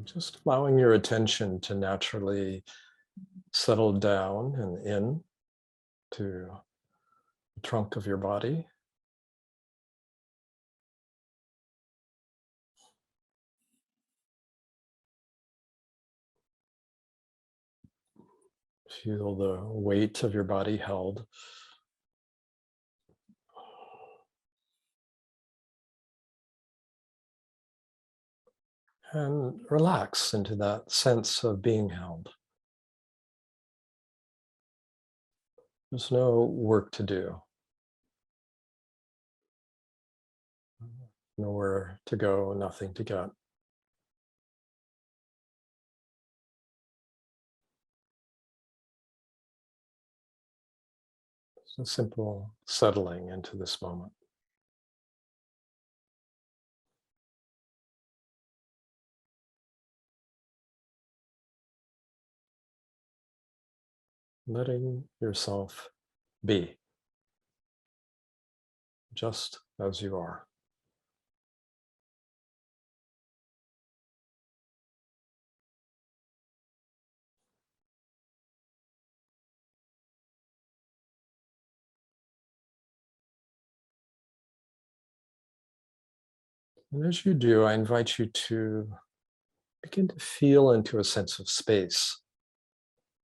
Just allowing your attention to naturally settle down and in to the trunk of your body. Feel the weight of your body held. And relax into that sense of being held. There's no work to do. Nowhere to go, nothing to get. It's a simple settling into this moment. Letting yourself be, just as you are. And as you do, I invite you to begin to feel into a sense of space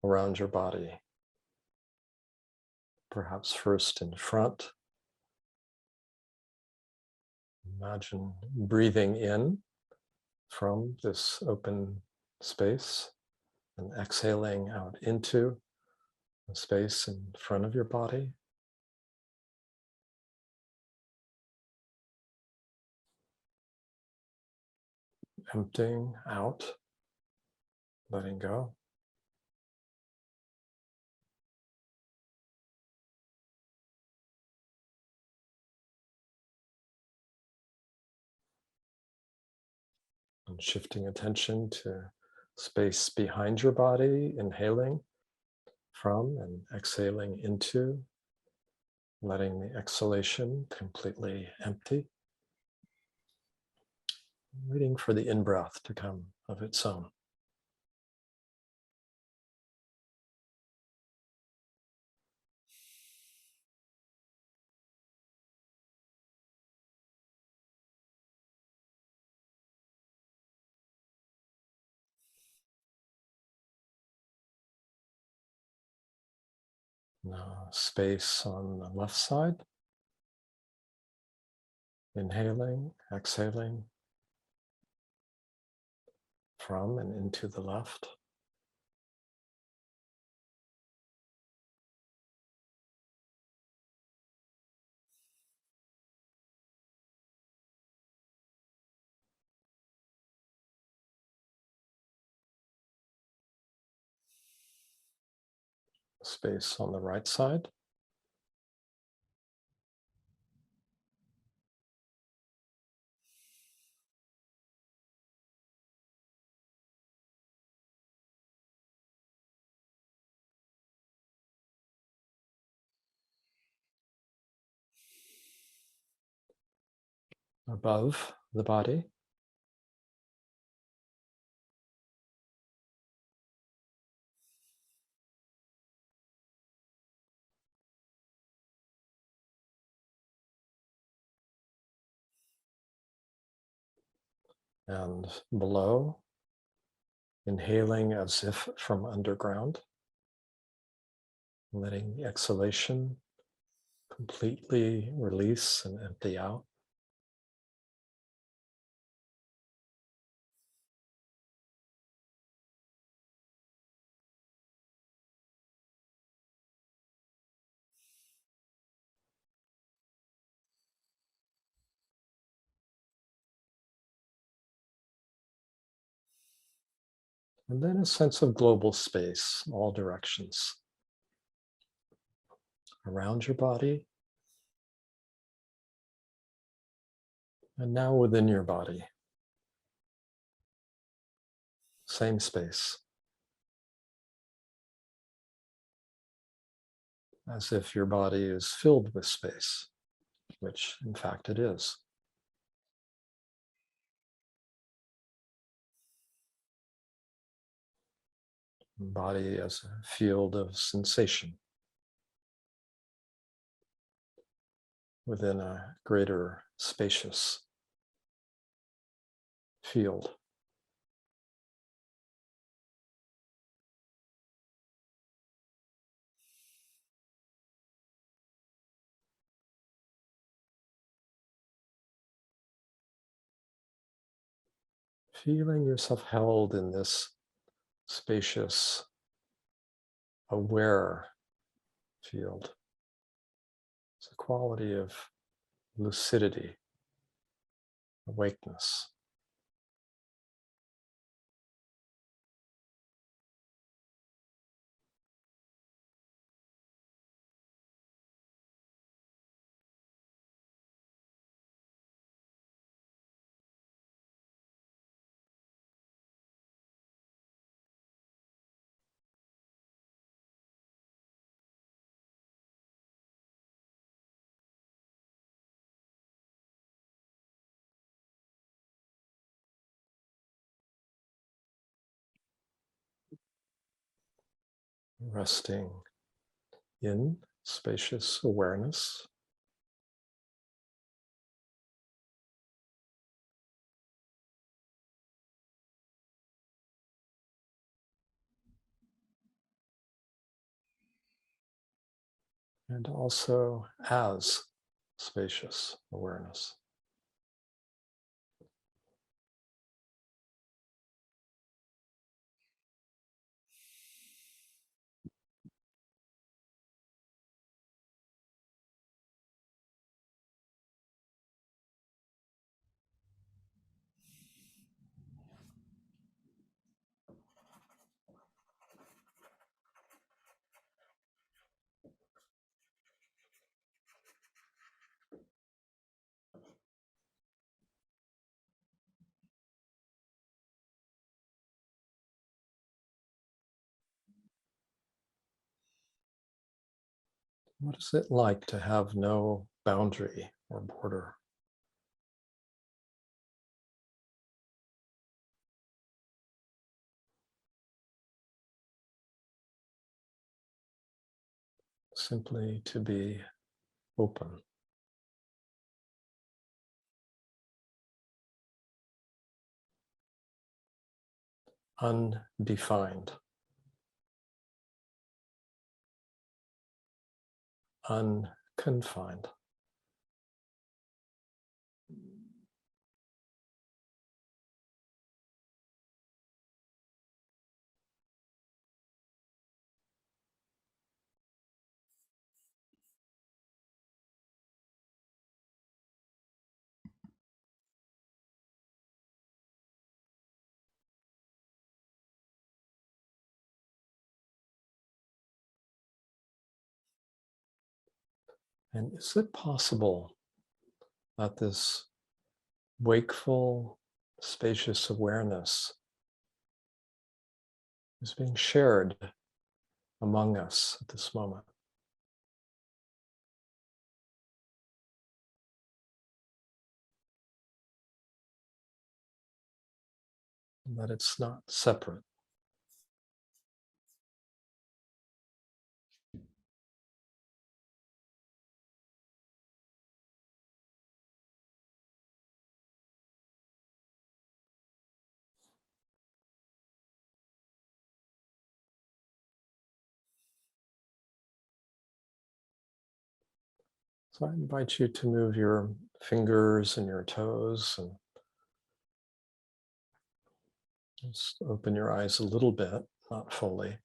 around your body. Perhaps first in front. Imagine breathing in from this open space and exhaling out into the space in front of your body. Emptying out, letting go. And shifting attention to space behind your body, inhaling from and exhaling into, letting the exhalation completely empty. Waiting for the in-breath to come of its own. Now, space on the left side. Inhaling, exhaling from and into the left. Space on the right side. Above the body. And below, inhaling as if from underground, letting the exhalation completely release and empty out. And then a sense of global space, all directions. Around your body. And now within your body. Same space. As if your body is filled with space, which in fact it is. Body as a field of sensation within a greater spacious field. Feeling yourself held in this spacious, aware field. It's a quality of lucidity, awakeness. Resting in spacious awareness. And also as spacious awareness. What is it like to have no boundary or border? Simply to be open. Undefined. Unconfined. And is it possible that this wakeful, spacious awareness is being shared among us at this moment? And that it's not separate. So I invite you to move your fingers and your toes and just open your eyes a little bit, not fully.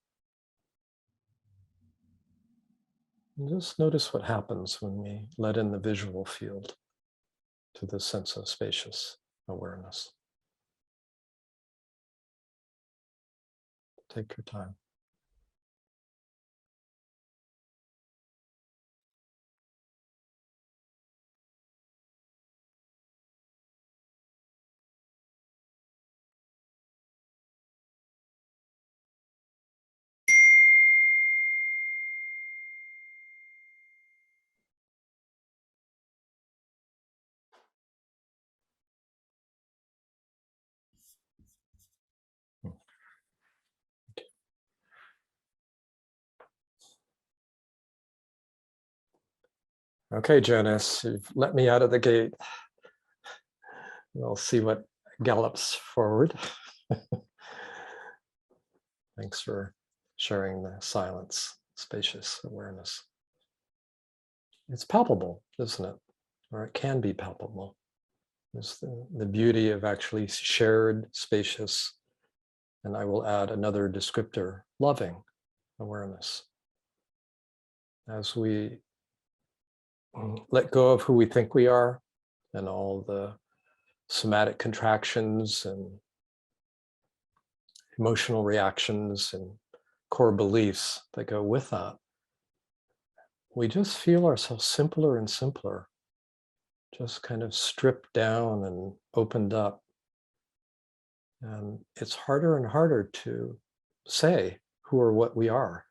And just notice what happens when we let in the visual field to the sense of spacious awareness. Take your time. Okay, Jonas, you've let me out of the gate. We'll see what gallops forward. Thanks for sharing the silence, spacious awareness. It's palpable, isn't it? Or it can be palpable. It's the beauty of actually shared, spacious, and I will add another descriptor, loving awareness. As we let go of who we think we are and all the somatic contractions and emotional reactions and core beliefs that go with that, we just feel ourselves simpler and simpler, just kind of stripped down and opened up. And it's harder and harder to say who or what we are,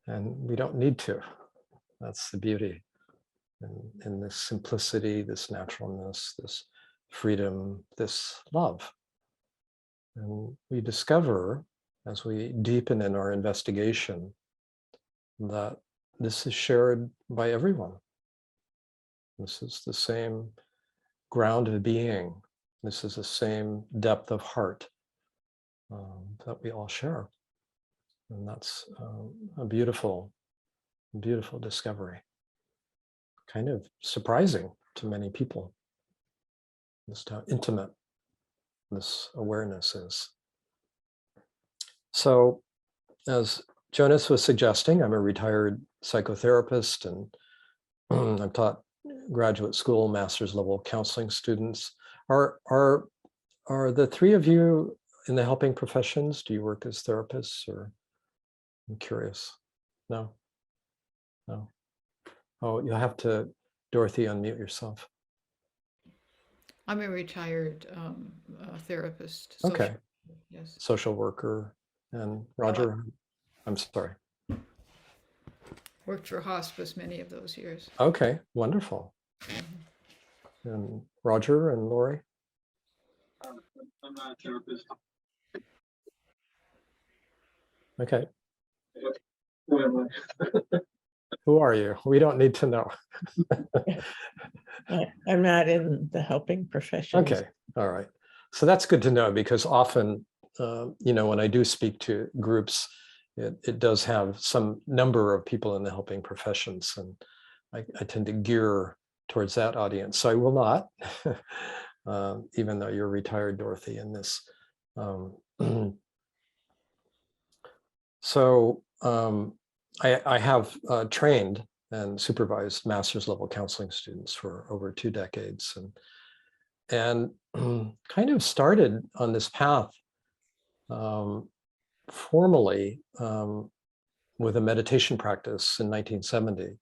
and we don't need to. That's the beauty in this simplicity, this naturalness, this freedom, this love. And we discover, as we deepen in our investigation, that this is shared by everyone. This is the same ground of being. This is the same depth of heart that we all share. And that's a beautiful, beautiful discovery. Kind of surprising to many people, just how intimate this awareness is. So, as Jonas was suggesting, I'm a retired psychotherapist, and I've taught graduate school, master's level counseling students. Are the three of you in the helping professions? Do you work as therapists, or? I'm curious. No? No. Oh, you'll have to, Dorothy, unmute yourself. I'm a retired therapist. Okay. Yes. Social worker. And Roger, I'm sorry. Worked for hospice many of those years. Okay, wonderful. And Roger and Lori? I'm not a therapist. Okay. Who am I? Who are you? We don't need to know. I'm not in the helping professions. Okay, all right. So that's good to know, because often, when I do speak to groups, it does have some number of people in the helping professions, and I tend to gear towards that audience. So I will not, even though you're retired, Dorothy, in this. So I have trained and supervised master's level counseling students for over 2 decades, and kind of started on this path formally with a meditation practice in 1970.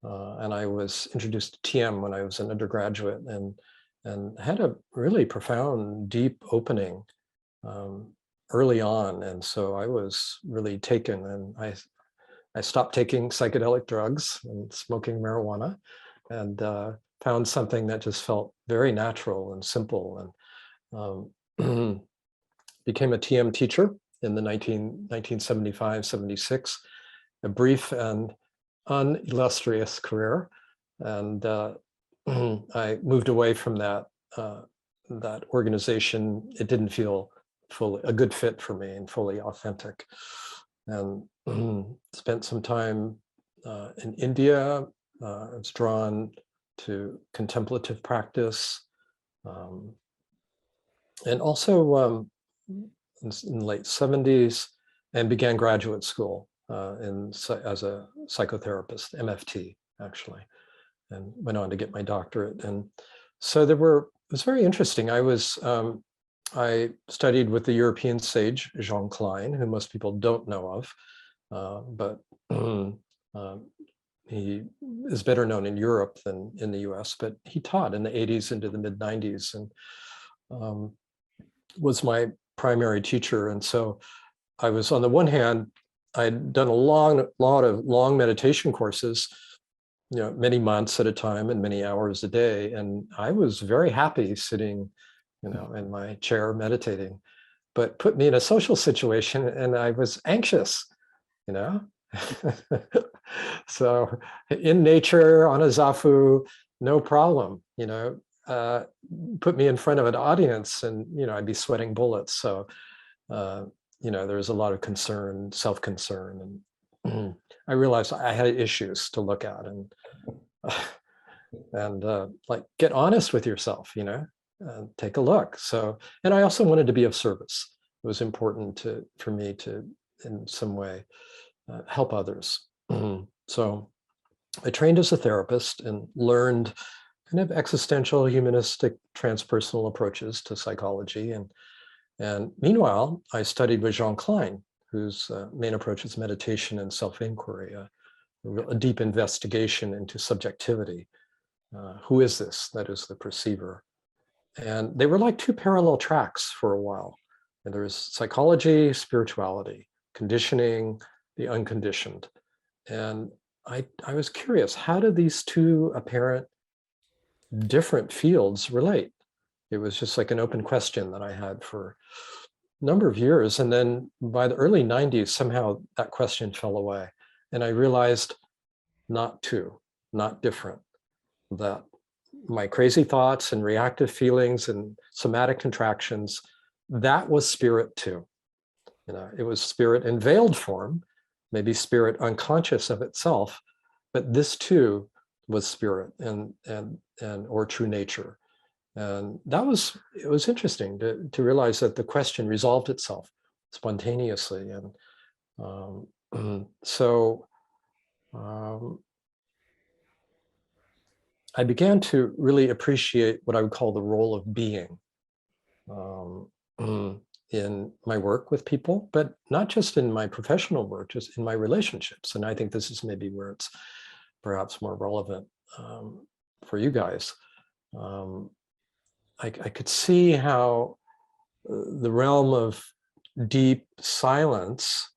And I was introduced to TM when I was an undergraduate, and had a really profound, deep opening early on. And so I was really taken, and I stopped taking psychedelic drugs and smoking marijuana, and found something that just felt very natural and simple, and became a TM teacher in the 1975, 76, a brief and unillustrious career. And I moved away from that organization. It didn't feel fully a good fit for me and fully authentic. And spent some time in India. I was drawn to contemplative practice, and also in the late 70s, and began graduate school as a psychotherapist, MFT actually, and went on to get my doctorate. And so it was very interesting. I studied with the European sage, Jean Klein, who most people don't know of, but he is better known in Europe than in the US, but he taught in the 80s into the mid 90s, and was my primary teacher. And so I was, on the one hand, I'd done a lot of long meditation courses, many months at a time and many hours a day. And I was very happy sitting, in my chair meditating, but put me in a social situation and I was anxious, So in nature, on a zafu, no problem, put me in front of an audience and, I'd be sweating bullets. So, there's a lot of concern, self-concern. And I realized I had issues to look at and like, get honest with yourself, take a look. So, and I also wanted to be of service. It was important for me to, in some way, help others. So I trained as a therapist and learned kind of existential, humanistic, transpersonal approaches to psychology. And meanwhile, I studied with Jean Klein, whose main approach is meditation and self-inquiry, a deep investigation into subjectivity. Who is this? That is the perceiver. And they were like two parallel tracks for a while. And there's psychology, spirituality, conditioning, the unconditioned. And I was curious, how do these two apparent different fields relate? It was just like an open question that I had for a number of years. And then by the early 90s, somehow that question fell away. And I realized not different, that my crazy thoughts and reactive feelings and somatic contractions, that was spirit too. It was spirit in veiled form, maybe spirit unconscious of itself, but this too was spirit and or true nature. And it was interesting to realize that the question resolved itself spontaneously. And so I began to really appreciate what I would call the role of being in my work with people, but not just in my professional work, just in my relationships. And I think this is maybe where it's perhaps more relevant for you guys. I could see how the realm of deep silence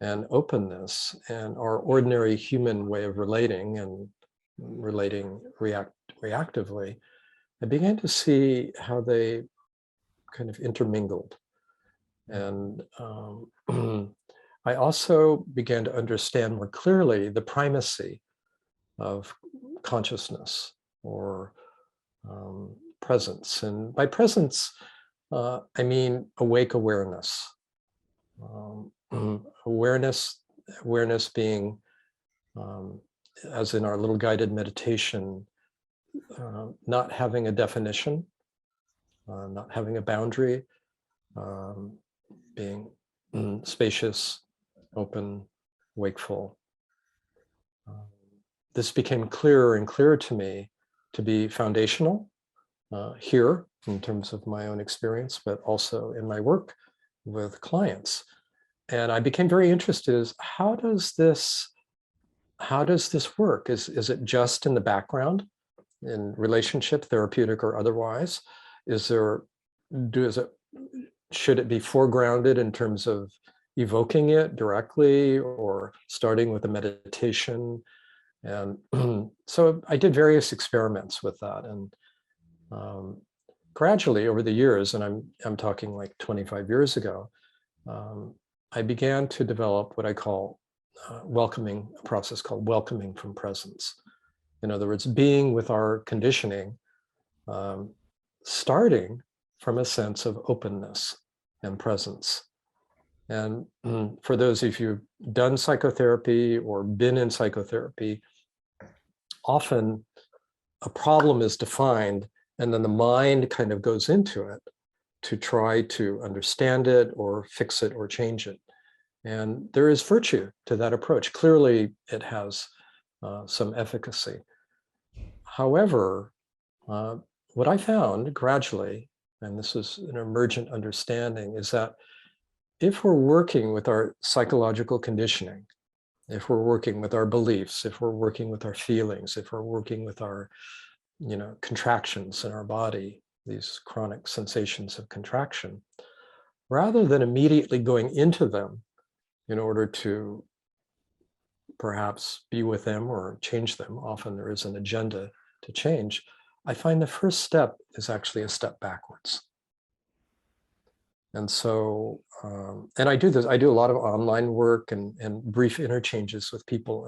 and openness and our ordinary human way of relating and relating reactively, I began to see how they kind of intermingled. And I also began to understand more clearly the primacy of consciousness or presence. And by presence, I mean awake awareness. Awareness being, as in our little guided meditation, not having a definition, not having a boundary, being spacious, open, wakeful. This became clearer and clearer to me to be foundational here in terms of my own experience, but also in my work with clients. And I became very interested in how does this work? Is it just in the background, in relationship, therapeutic or otherwise? Should it be foregrounded in terms of evoking it directly or starting with a meditation? And so I did various experiments with that. And gradually over the years, and I'm talking like 25 years ago, I began to develop what I call a process called welcoming from presence. In other words, being with our conditioning, starting from a sense of openness and presence. And for those of you who've done psychotherapy or been in psychotherapy, often a problem is defined and then the mind kind of goes into it to try to understand it or fix it or change it. And there is virtue to that approach. Clearly, it has some efficacy. However, what I found gradually, and this is an emergent understanding, is that if we're working with our psychological conditioning, if we're working with our beliefs, if we're working with our feelings, if we're working with our, contractions in our body, these chronic sensations of contraction, rather than immediately going into them in order to perhaps be with them or change them, often there is an agenda to change, I find the first step is actually a step backwards. And so, and I do this, I do a lot of online work and brief interchanges with people.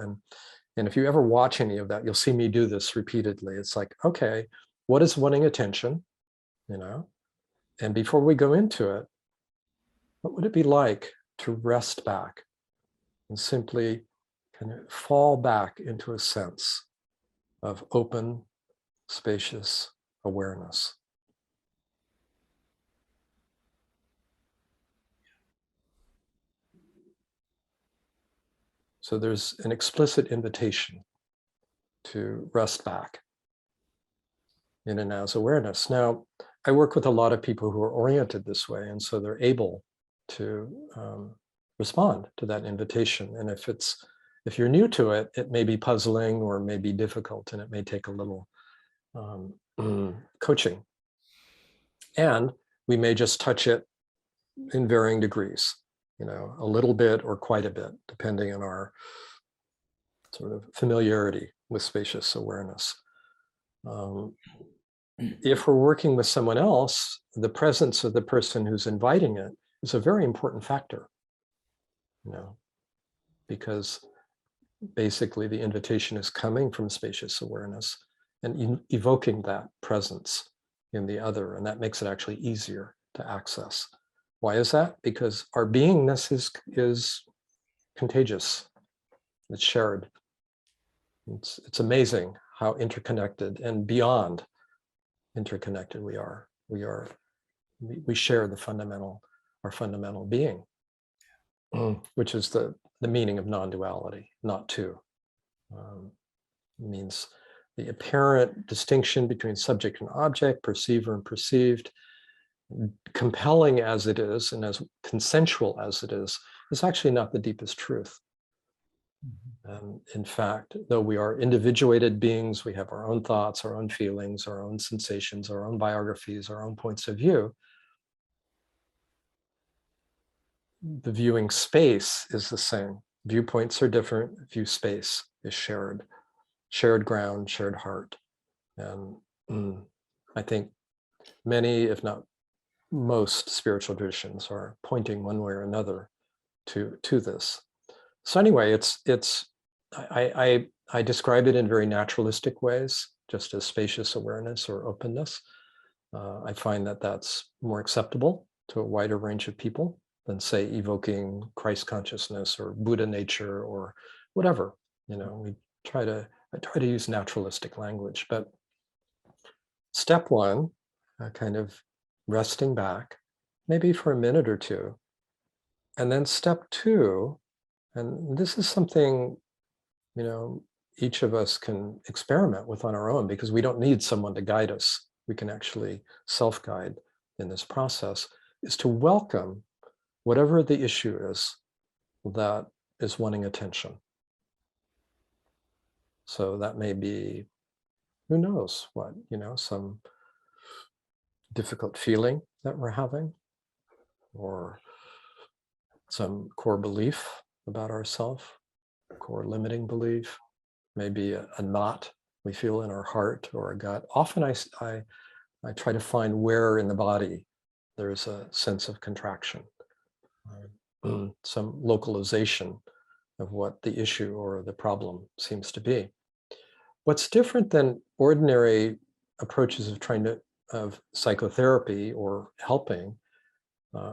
And if you ever watch any of that, you'll see me do this repeatedly. It's like, okay, what is wanting attention, you know? And before we go into it, what would it be like to rest back and simply kind of fall back into a sense of open, spacious awareness? So there's an explicit invitation to rest back in and as awareness. Now, I work with a lot of people who are oriented this way, and so they're able to respond to that invitation. And if you're new to it, it may be puzzling or may be difficult, and it may take a little coaching. And we may just touch it in varying degrees, you know, a little bit or quite a bit, depending on our sort of familiarity with spacious awareness. If we're working with someone else, the presence of the person who's inviting it is a very important factor, you know, because basically the invitation is coming from spacious awareness and evoking that presence in the other, and that makes it actually easier to access. Why is that? Because our beingness is contagious. It's shared. It's amazing how interconnected and beyond interconnected we are. We share our fundamental being, which is the meaning of non-duality, not two. Means the apparent distinction between subject and object, perceiver and perceived, compelling as it is and as consensual as it is actually not the deepest truth. In fact, though we are individuated beings, we have our own thoughts, our own feelings, our own sensations, our own biographies, our own points of view. The viewing space is the same. Viewpoints are different. View space is shared. Shared ground, shared heart. And I think many, if not most, spiritual traditions are pointing one way or another to this. So anyway, I describe it in very naturalistic ways, just as spacious awareness or openness. I find that that's more acceptable to a wider range of people than, say, evoking Christ consciousness or Buddha nature or whatever. You know, I try to use naturalistic language. But step one, kind of resting back, maybe for a minute or two, and then step two. And this is something, you know, each of us can experiment with on our own, because we don't need someone to guide us. We can actually self-guide in this process, is to welcome whatever the issue is that is wanting attention. So that may be, who knows what, you know, some difficult feeling that we're having, or some core belief about ourselves, core limiting belief, maybe a knot we feel in our heart or our gut. Often I try to find where in the body there's a sense of contraction, some localization of what the issue or the problem seems to be. What's different than ordinary approaches of psychotherapy or helping,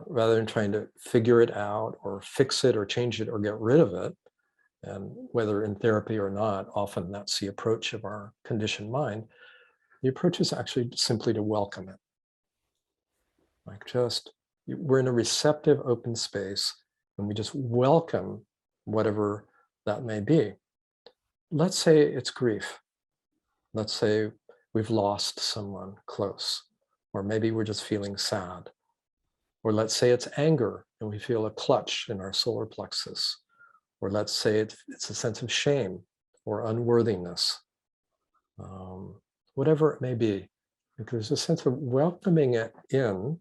rather than trying to figure it out or fix it or change it or get rid of it, and whether in therapy or not, often that's the approach of our conditioned mind. The approach is actually simply to welcome it. Like, just, we're in a receptive, open space, and we just welcome whatever that may be. Let's say it's grief. Let's say we've lost someone close, or maybe we're just feeling sad. Or let's say it's anger and we feel a clutch in our solar plexus. Or let's say it's a sense of shame or unworthiness, whatever it may be. There's a sense of welcoming it in,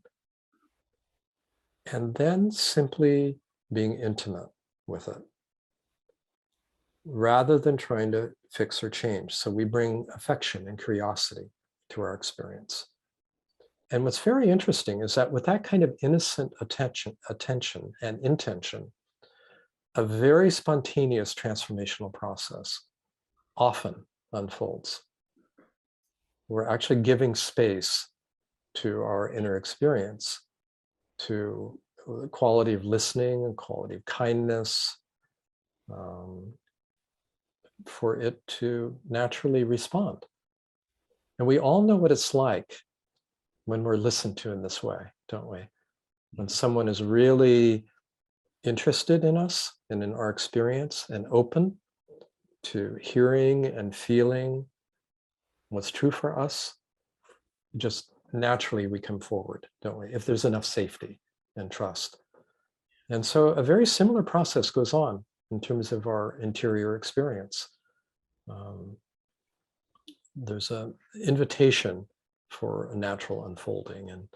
and then simply being intimate with it, rather than trying to fix or change. So we bring affection and curiosity to our experience. And what's very interesting is that with that kind of innocent attention and intention, a very spontaneous transformational process often unfolds. We're actually giving space to our inner experience, to the quality of listening and quality of kindness, for it to naturally respond. And we all know what it's like when we're listened to in this way, don't we? When someone is really interested in us and in our experience and open to hearing and feeling what's true for us, just naturally we come forward, don't we? If there's enough safety and trust. And so a very similar process goes on in terms of our interior experience. There's an invitation for a natural unfolding. And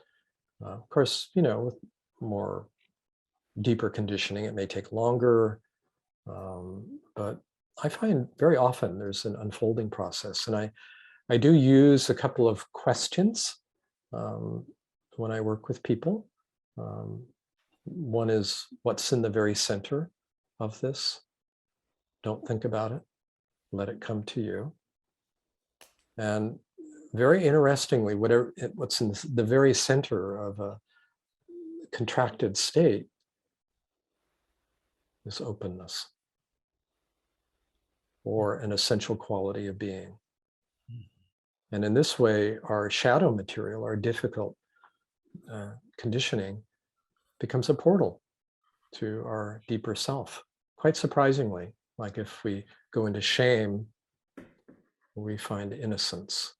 of course, with more deeper conditioning, it may take longer. But I find very often there's an unfolding process. And I do use a couple of questions when I work with people. One is, what's in the very center of this? Don't think about it. Let it come to you. And very interestingly, what's in the very center of a contracted state is openness, or an essential quality of being. And in this way, our shadow material, our difficult conditioning, becomes a portal to our deeper self. Quite surprisingly, like if we go into shame, we find innocence.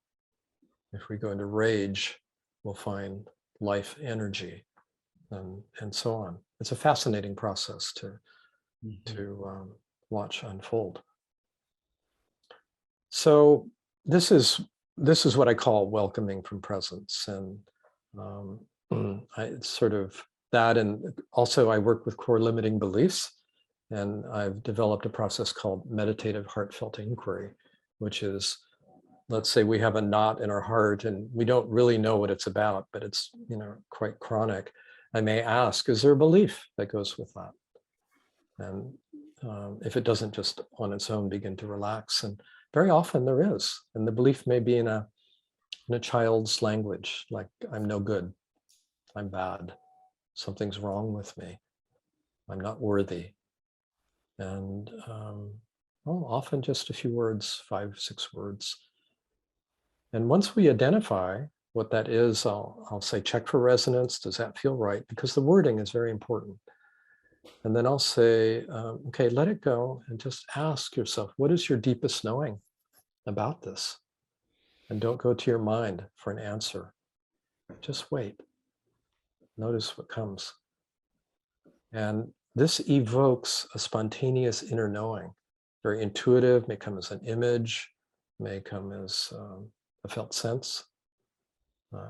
If we go into rage, we'll find life energy, and so on. It's a fascinating process to watch unfold. So this is what I call welcoming from presence, and it's sort of that. And also, I work with core limiting beliefs, and I've developed a process called meditative heartfelt inquiry, which is, let's say we have a knot in our heart and we don't really know what it's about, but it's quite chronic. I may ask, is there a belief that goes with that? And if it doesn't just on its own begin to relax, and very often there is, and the belief may be in a child's language, like I'm no good, I'm bad, something's wrong with me, I'm not worthy. And often just a few words, 5, 6 words. And once we identify what that is, I'll say, check for resonance. Does that feel right? Because the wording is very important. And then I'll say, okay, let it go and just ask yourself, what is your deepest knowing about this? And don't go to your mind for an answer. Just wait. Notice what comes. And this evokes a spontaneous inner knowing, very intuitive, may come as an image, may come as a felt sense,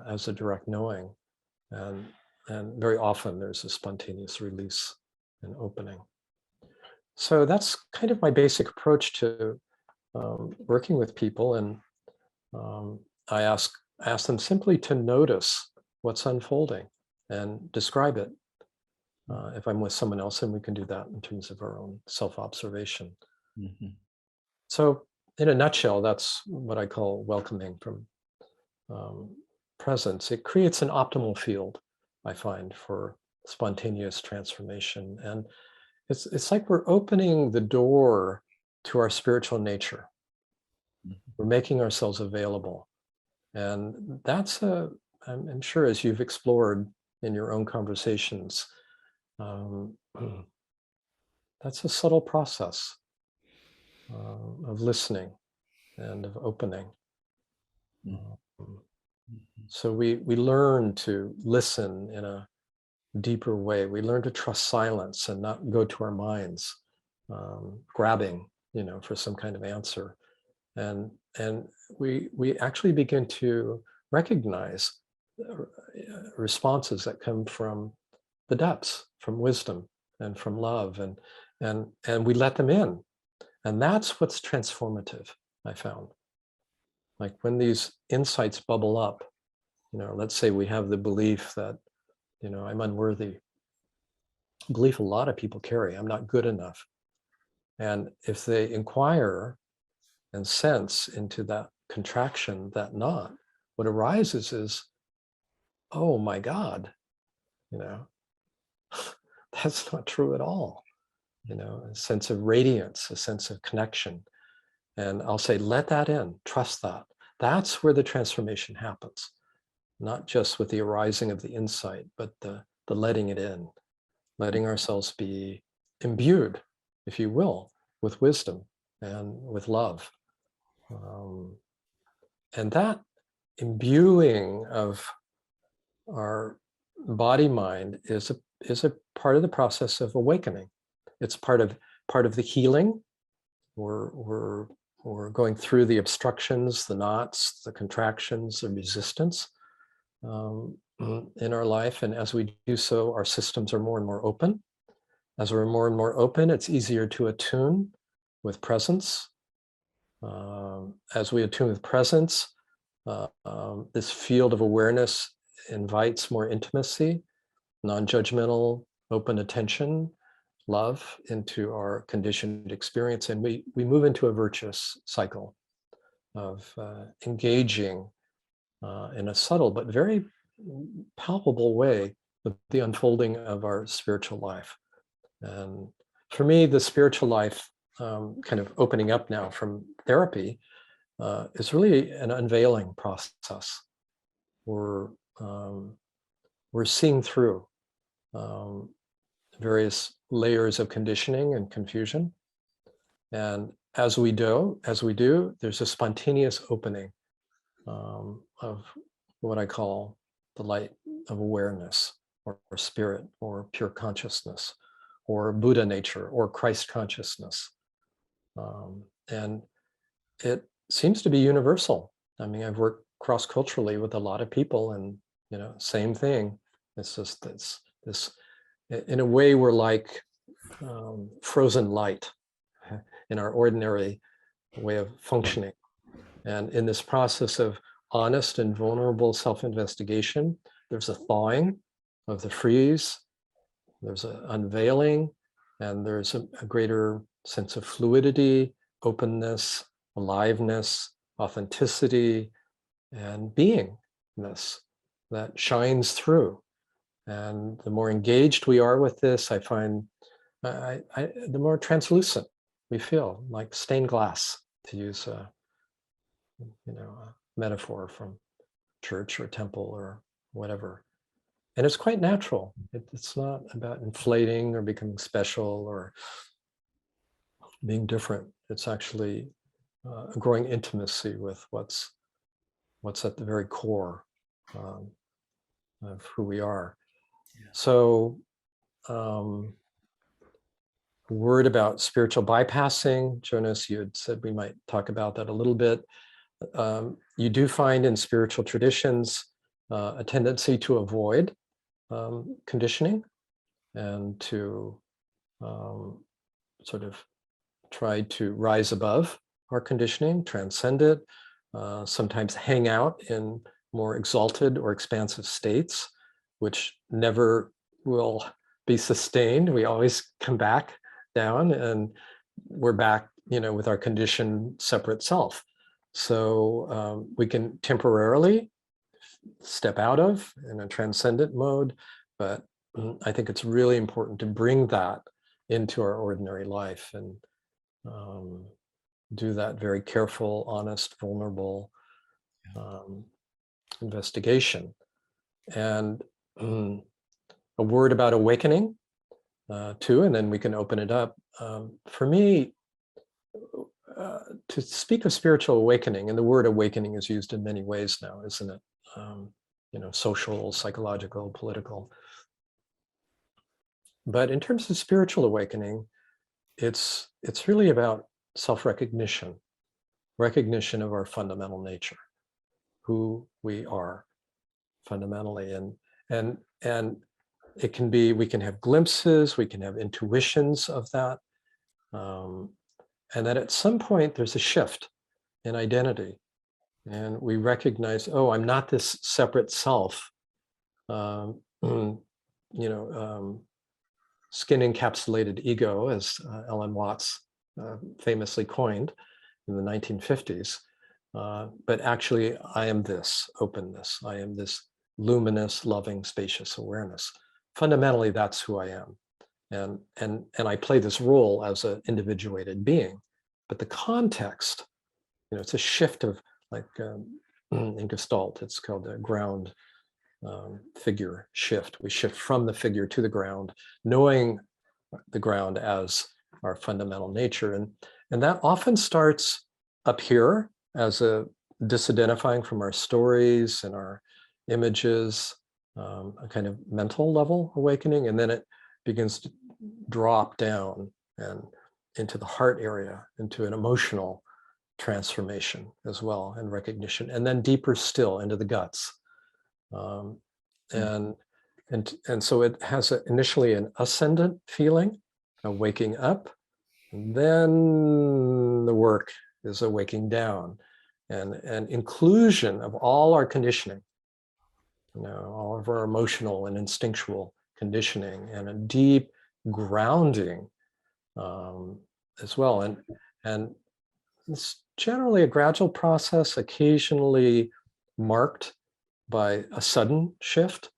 as a direct knowing. And very often there's a spontaneous release and opening. So that's kind of my basic approach to working with people. And I ask them simply to notice what's unfolding and describe it. If I'm with someone else, then we can do that in terms of our own self-observation. Mm-hmm. So in a nutshell, that's what I call welcoming from presence. It creates an optimal field, I find, for spontaneous transformation. And it's like we're opening the door to our spiritual nature. Mm-hmm. We're making ourselves available. And that's I'm sure, as you've explored in your own conversations, that's a subtle process of listening and of opening. Mm-hmm. So we learn to listen in a deeper way. We learn to trust silence and not go to our minds, grabbing, for some kind of answer. And we actually begin to recognize responses that come from the depths, from wisdom and from love, and we let them in. And that's what's transformative, I found. Like when these insights bubble up, let's say we have the belief that, I'm unworthy. Belief a lot of people carry, I'm not good enough. And if they inquire and sense into that contraction, that knot, what arises is, oh my God, that's not true at all. A sense of radiance, a sense of connection. And I'll say, let that in, trust that. That's where the transformation happens. Not just with the arising of the insight, but the letting it in, letting ourselves be imbued, if you will, with wisdom and with love. And that imbuing of our body mind is a part of the process of awakening. It's part of the healing. We're going through the obstructions, the knots, the contractions, the resistance in our life. And as we do so, our systems are more and more open. As we're more and more open, it's easier to attune with presence. As we attune with presence, this field of awareness invites more intimacy, non-judgmental, open attention, love into our conditioned experience. And we move into a virtuous cycle of engaging in a subtle but very palpable way with the unfolding of our spiritual life. And for me, the spiritual life, kind of opening up now from therapy, is really an unveiling process. We're seeing through various layers of conditioning and confusion. And as we do, there's a spontaneous opening of what I call the light of awareness, or spirit, or pure consciousness, or Buddha nature, or Christ consciousness. And it seems to be universal. I mean, I've worked cross-culturally with a lot of people, and same thing. It's just this in a way, we're like frozen light in our ordinary way of functioning. And in this process of honest and vulnerable self-investigation, there's a thawing of the freeze, there's an unveiling, and there's a greater sense of fluidity, openness, aliveness, authenticity, and beingness that shines through. And the more engaged we are with this, I find the more translucent we feel, like stained glass, to use a metaphor from church or temple or whatever. And it's quite natural. It's not about inflating or becoming special or being different. It's actually a growing intimacy with what's at the very core of who we are. Yeah. So, word about spiritual bypassing. Jonas, you had said we might talk about that a little bit. You do find in spiritual traditions a tendency to avoid conditioning and to sort of try to rise above our conditioning, transcend it, sometimes hang out in more exalted or expansive states, which never will be sustained. We always come back down, and we're back, with our conditioned separate self. So we can temporarily step out of in a transcendent mode, but I think it's really important to bring that into our ordinary life and do that very careful, honest, vulnerable investigation. And a word about awakening too, and then we can open it up. For me, to speak of spiritual awakening, and the word awakening is used in many ways now, isn't it? Social, psychological, political. But in terms of spiritual awakening, it's really about self-recognition, recognition of our fundamental nature, who we are fundamentally, and it can be, we can have glimpses, we can have intuitions of that, and that at some point there's a shift in identity, And we recognize, oh, I'm not this separate self, skin encapsulated ego, as Ellen Watts famously coined in the 1950s. But actually, I am this openness. I am this luminous, loving, spacious awareness. Fundamentally, that's who I am. And I play this role as an individuated being. But the context, it's a shift of, like in Gestalt, it's called the ground figure shift. We shift from the figure to the ground, knowing the ground as our fundamental nature. And that often starts up here as a disidentifying from our stories and our images, a kind of mental level awakening, and then it begins to drop down and into the heart area, into an emotional transformation as well, and recognition, and then deeper still into the guts. And so it has initially an ascendant feeling, a waking up, and then the work is a waking down, and inclusion of all our conditioning, all of our emotional and instinctual conditioning, and a deep grounding as well. And it's generally a gradual process, occasionally marked by a sudden shift.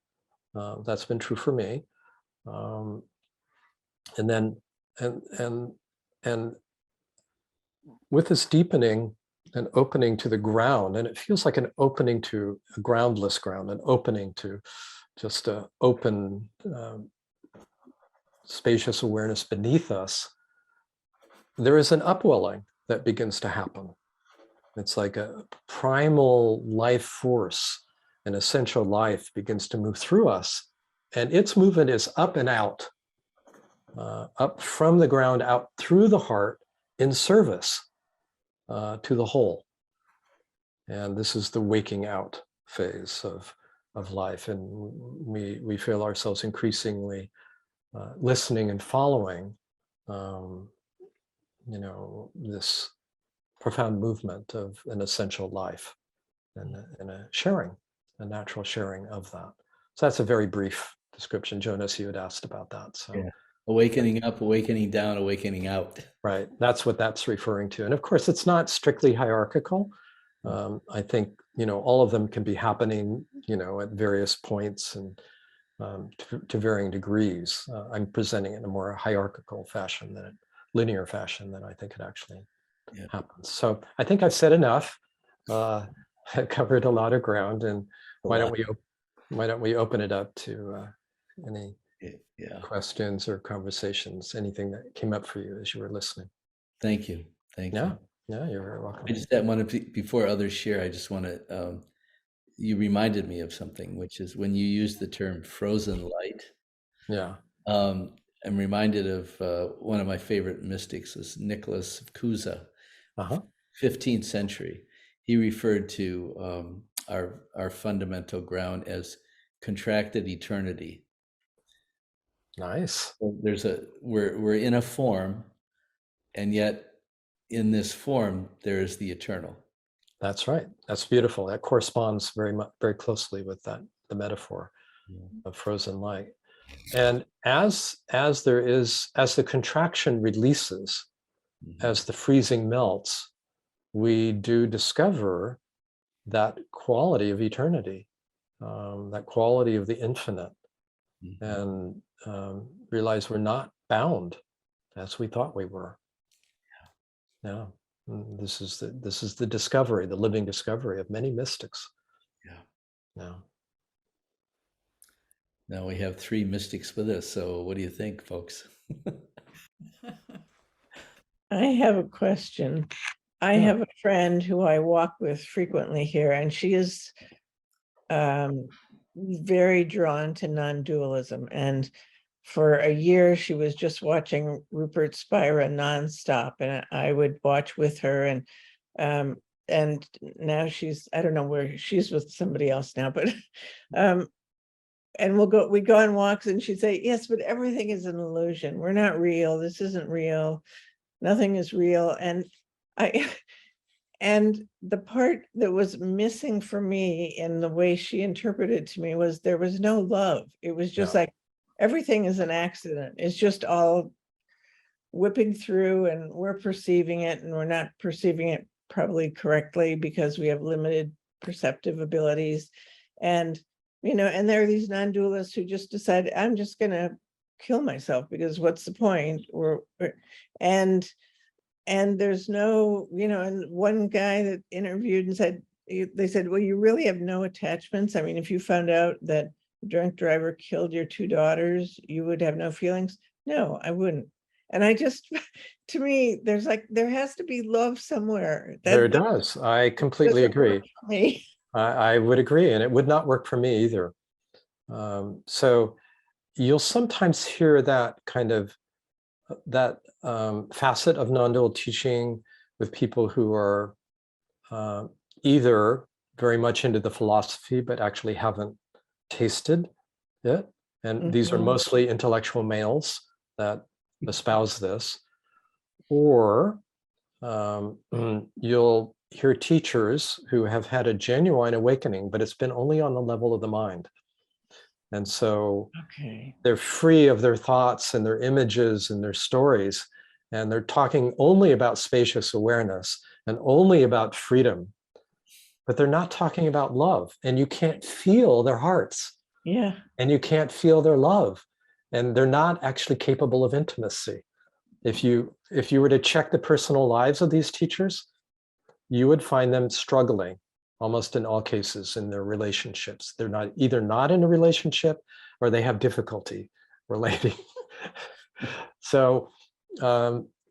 That's been true for me. And then, and with this deepening and opening to the ground, and it feels like an opening to a groundless ground, an opening to just an open, spacious awareness beneath us, there is an upwelling that begins to happen. It's like a primal life force, an essential life begins to move through us, and its movement is up and out, up from the ground, out through the heart, in service to the whole. And this is the waking out phase of life, and we feel ourselves increasingly listening and following, this profound movement of an essential life, and a sharing, a natural sharing of that. So that's a very brief description. Jonas, you had asked about that. So yeah. Awakening up, awakening down, awakening out. Right, that's what that's referring to. And of course, it's not strictly hierarchical. I think, all of them can be happening, at various points and to varying degrees. I'm presenting it in a more hierarchical fashion than a linear fashion than I think it actually happens. So I think I've said enough. I covered a lot of ground, and why don't we open it up to any questions or conversations, anything that came up for you as you were listening. Thank you. Yeah, you're very welcome. I just want to, before others share, I just want to, you reminded me of something, which is when you use the term frozen light. Yeah. I'm reminded of one of my favorite mystics is Nicholas of Cusa, 15th century. He referred to our fundamental ground as contracted eternity. Nice. So we're in a form, and yet in this form there is the eternal. That's right. That's beautiful. That corresponds very closely with the metaphor of frozen light. And as the contraction releases, as the freezing melts, we do discover that quality of eternity, that quality of the infinite, and realize we're not bound as we thought we were. Yeah. This is the discovery, the living discovery of many mystics. Yeah. Now we have 3 mystics with us. So what do you think, folks? I have a question. I have a friend who I walk with frequently here, and she is very drawn to non-dualism. And for a year, she was just watching Rupert Spira nonstop, and I would watch with her. And now she's, I don't know where she's with somebody else now, but and we go on walks, and she'd say, yes, but everything is an illusion. We're not real. This isn't real. Nothing is real. And And the part that was missing for me in the way she interpreted it to me was there was no love. It was just like everything is an accident. It's just all whipping through and we're perceiving it, and we're not perceiving it probably correctly because we have limited perceptive abilities. And, and there are these non-dualists who just decide, I'm just going to kill myself because what's the point? And there's no, and one guy that interviewed and said, they said, well, you really have no attachments. I mean, if you found out that a drunk driver killed your 2 daughters, you would have no feelings. No, I wouldn't. And I just, to me, there has to be love somewhere. There does. I completely agree. I would agree, and it would not work for me either. So you'll sometimes hear that kind of facet of non-dual teaching with people who are either very much into the philosophy but actually haven't tasted it, and these are mostly intellectual males that espouse this, or you'll hear teachers who have had a genuine awakening, but it's been only on the level of the mind. And so they're free of their thoughts and their images and their stories, and they're talking only about spacious awareness and only about freedom, but they're not talking about love, and you can't feel their hearts. Yeah. And you can't feel their love, and they're not actually capable of intimacy. If you were to check the personal lives of these teachers, you would find them struggling almost in all cases in their relationships. They're either not in a relationship or they have difficulty relating. So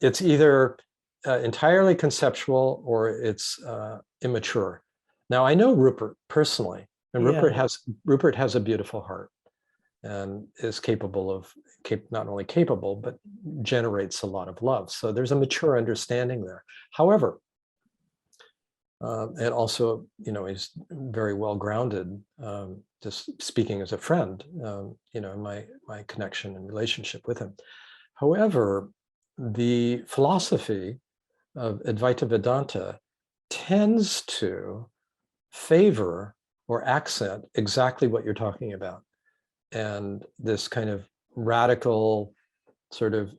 it's either entirely conceptual or it's immature. Now, I know Rupert personally, and Rupert has a beautiful heart and is capable of, not only capable, but generates a lot of love. So there's a mature understanding there. However, and also, he's very well grounded, just speaking as a friend, in my connection and relationship with him. However, the philosophy of Advaita Vedanta tends to favor or accent exactly what you're talking about. And this kind of radical sort of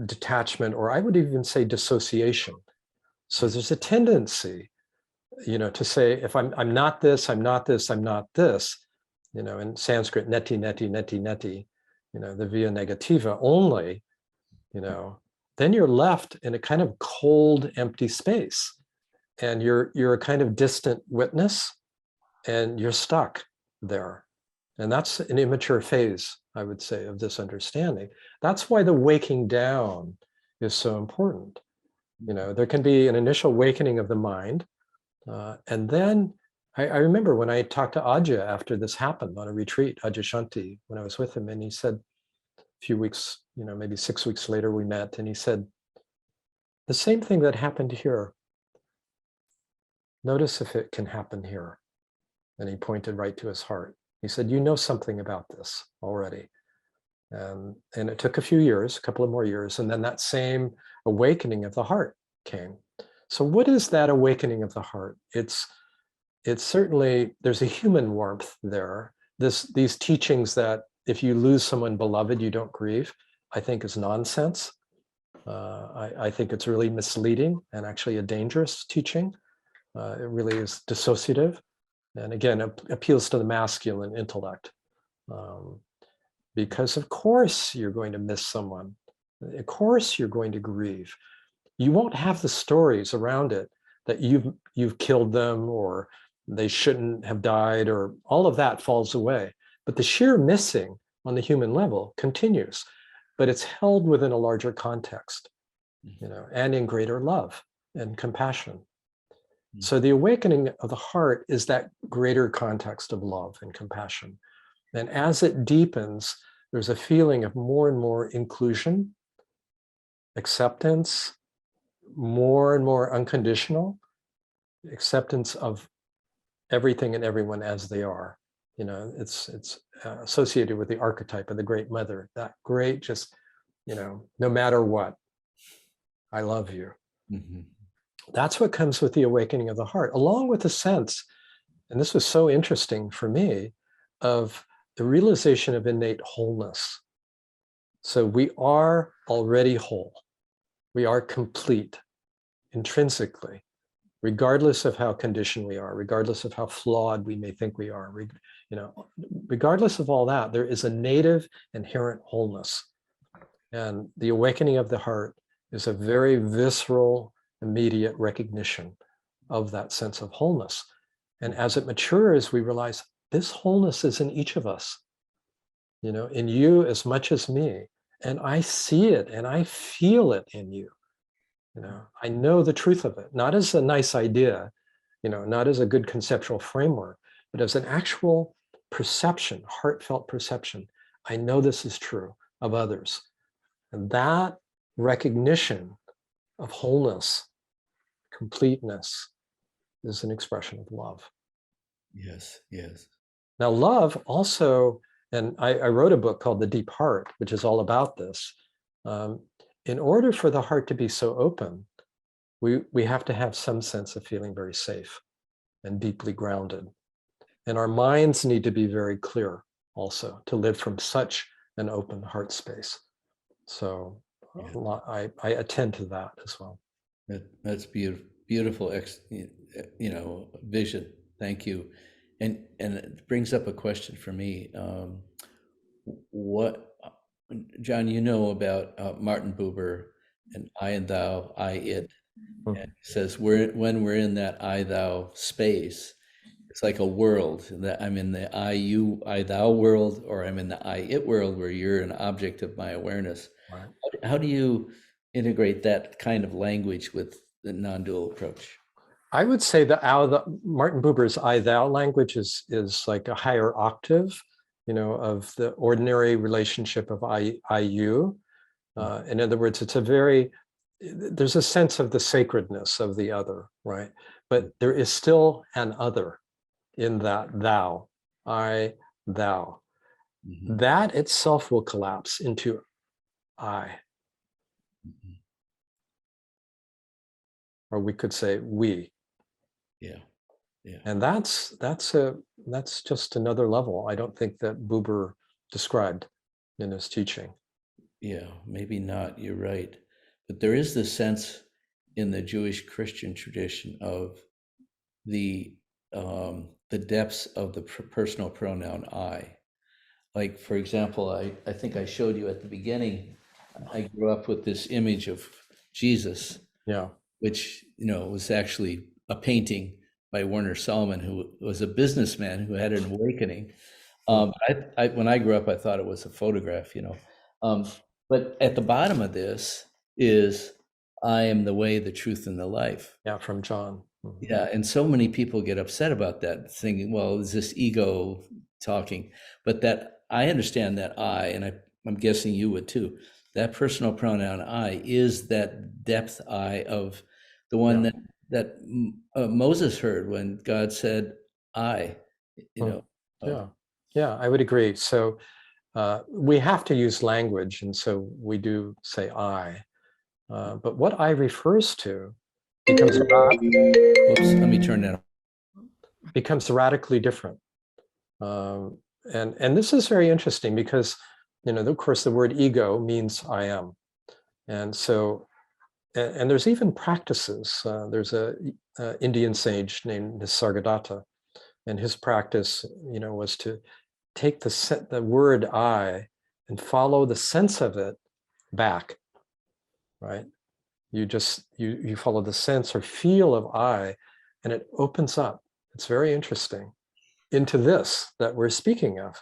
detachment, or I would even say dissociation. So there's a tendency, to say, if I'm not this, I'm not this, I'm not this, in Sanskrit, neti, neti, neti, neti, the via negativa only, then you're left in a kind of cold, empty space. And you're a kind of distant witness, and you're stuck there. And that's an immature phase, I would say, of this understanding. That's why the waking down is so important. There can be an initial awakening of the mind. And then I remember when I talked to Ajahn after this happened on a retreat, Ajahn Shanti, when I was with him, and he said a few weeks, maybe 6 weeks later we met, and he said, the same thing that happened here, notice if it can happen here. And he pointed right to his heart. He said, you know something about this already. And it took a few years, a couple of more years, and then that same awakening of the heart came. So what is that awakening of the heart? It's certainly, there's a human warmth there. These teachings that if you lose someone beloved, you don't grieve, I think is nonsense. I think it's really misleading and actually a dangerous teaching. It really is dissociative. And again, it appeals to the masculine intellect. Because of course you're going to miss someone. Of course you're going to grieve. You won't have the stories around it that you've killed them or they shouldn't have died, or all of that falls away. But the sheer missing on the human level continues, but it's held within a larger context, and in greater love and compassion. So the awakening of the heart is that greater context of love and compassion. And as it deepens, there's a feeling of more and more inclusion, acceptance, more and more unconditional acceptance of everything and everyone as they are. It's associated with the archetype of the Great Mother, that great, just, no matter what, I love you. That's what comes with the awakening of the heart, along with the sense, and this was so interesting for me, of the realization of innate wholeness. So we are already whole. We are complete intrinsically, regardless of how conditioned we are, regardless of how flawed we may think we are, regardless of all that, there is a native inherent wholeness. And the awakening of the heart is a very visceral, immediate recognition of that sense of wholeness. And as it matures, we realize this wholeness is in each of us, in you as much as me. And I see it and I feel it in you. I know the truth of it, not as a nice idea, not as a good conceptual framework, but as an actual perception, heartfelt perception. I know this is true of others. And that recognition of wholeness, completeness, is an expression of love. Yes, yes. Now, love also, and I wrote a book called The Deep Heart, which is all about this. In order for the heart to be so open, we have to have some sense of feeling very safe and deeply grounded. And our minds need to be very clear also to live from such an open heart space. So I attend to that as well. That's beautiful, vision. Thank you. And it brings up a question for me. What, John, about Martin Buber and I and thou, I, it. And it says when we're in that I, thou space, it's like a world that I'm in the I, you, I, thou world, or I'm in the I, it world where you're an object of my awareness. Right. How do you integrate that kind of language with the non-dual approach? I would say the Martin Buber's I thou language is like a higher octave, of the ordinary relationship of I you. In other words, there's a sense of the sacredness of the other, right? But there is still an other in that thou, I, thou. Mm-hmm. That itself will collapse into I. Mm-hmm. Or we could say we. Yeah. Yeah. And that's just another level I don't think that Buber described in his teaching. Yeah, maybe not, you're right. But there is this sense in the Jewish Christian tradition of the depths of the personal pronoun I. Like, for example, I think I showed you at the beginning, I grew up with this image of Jesus, which, was actually a painting by Werner Salman, who was a businessman who had an awakening. When I grew up, I thought it was a photograph, but at the bottom of this is, I am the way, the truth, and the life. Yeah, from John. Mm-hmm. Yeah, and so many people get upset about that, thinking, well, is this ego talking? But that I understand that I, and I'm guessing you would too, that personal pronoun I is that depth I of the one that Moses heard when God said, I, Yeah, I would agree. So we have to use language, and so we do say I. But what I refers to becomes let me turn that on. Becomes radically different. And this is very interesting because, of course, the word ego means I am. And so, and there's even practices. There's a Indian sage named Nisargadatta, and his practice, was to take the word I and follow the sense of it back, right? You follow the sense or feel of I, and it opens up. It's very interesting into this that we're speaking of.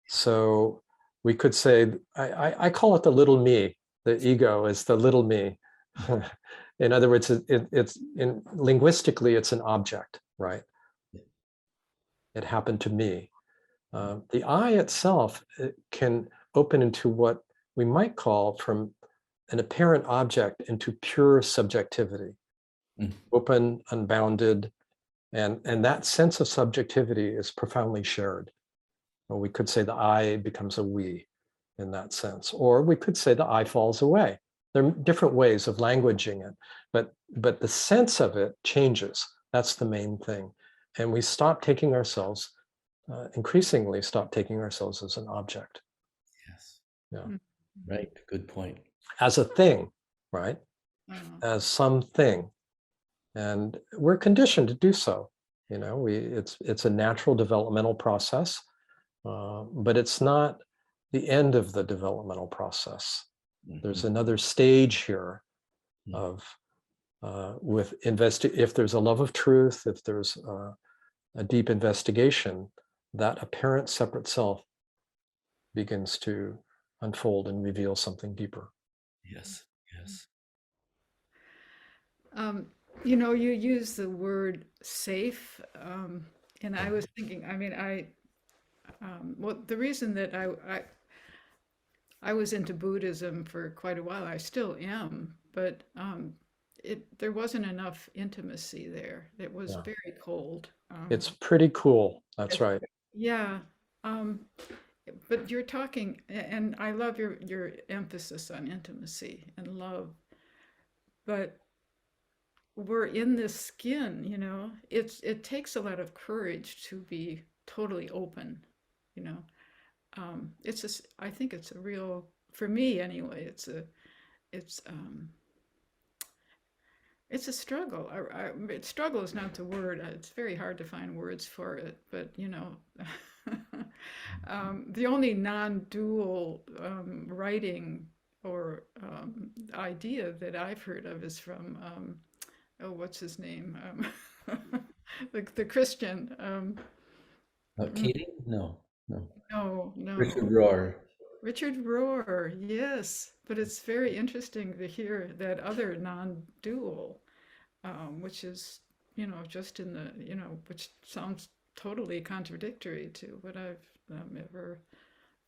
So we could say, I call it the little me. The ego is the little me. In other words, linguistically, it's an object, right? It happened to me. The I itself can open into what we might call, from an apparent object into pure subjectivity, open, unbounded, and that sense of subjectivity is profoundly shared. Or we could say the I becomes a we in that sense, or we could say the I falls away. There are different ways of languaging it, but the sense of it changes. That's the main thing. And we stop taking ourselves, increasingly stop taking ourselves as an object. Yes. Yeah. Right. Good point. As a thing, right? As something. And we're conditioned to do so. You know, it's a natural developmental process, but it's not the end of the developmental process. There's another stage here of if there's a love of truth, if there's a deep investigation, that apparent separate self begins to unfold and reveal something deeper. Yes. Yes. You know, you use the word safe, and I was thinking, I mean, well, the reason that I was into Buddhism for quite a while, I still am, but there wasn't enough intimacy there. It was very cold. It's pretty cool. That's right. Yeah. But you're talking, and I love your emphasis on intimacy and love, but we're in this skin, you know. It takes a lot of courage to be totally open, you know. I think it's a real, for me anyway, it's a struggle. Struggle is not the word. It's very hard to find words for it, but you know, the only non-dual writing or idea that I've heard of is from what's his name? The Christian. Keating? No. No. Richard Rohr. Richard Rohr, yes. But it's very interesting to hear that other non-dual, which is, you know, just in the, you know, which sounds totally contradictory to what I've ever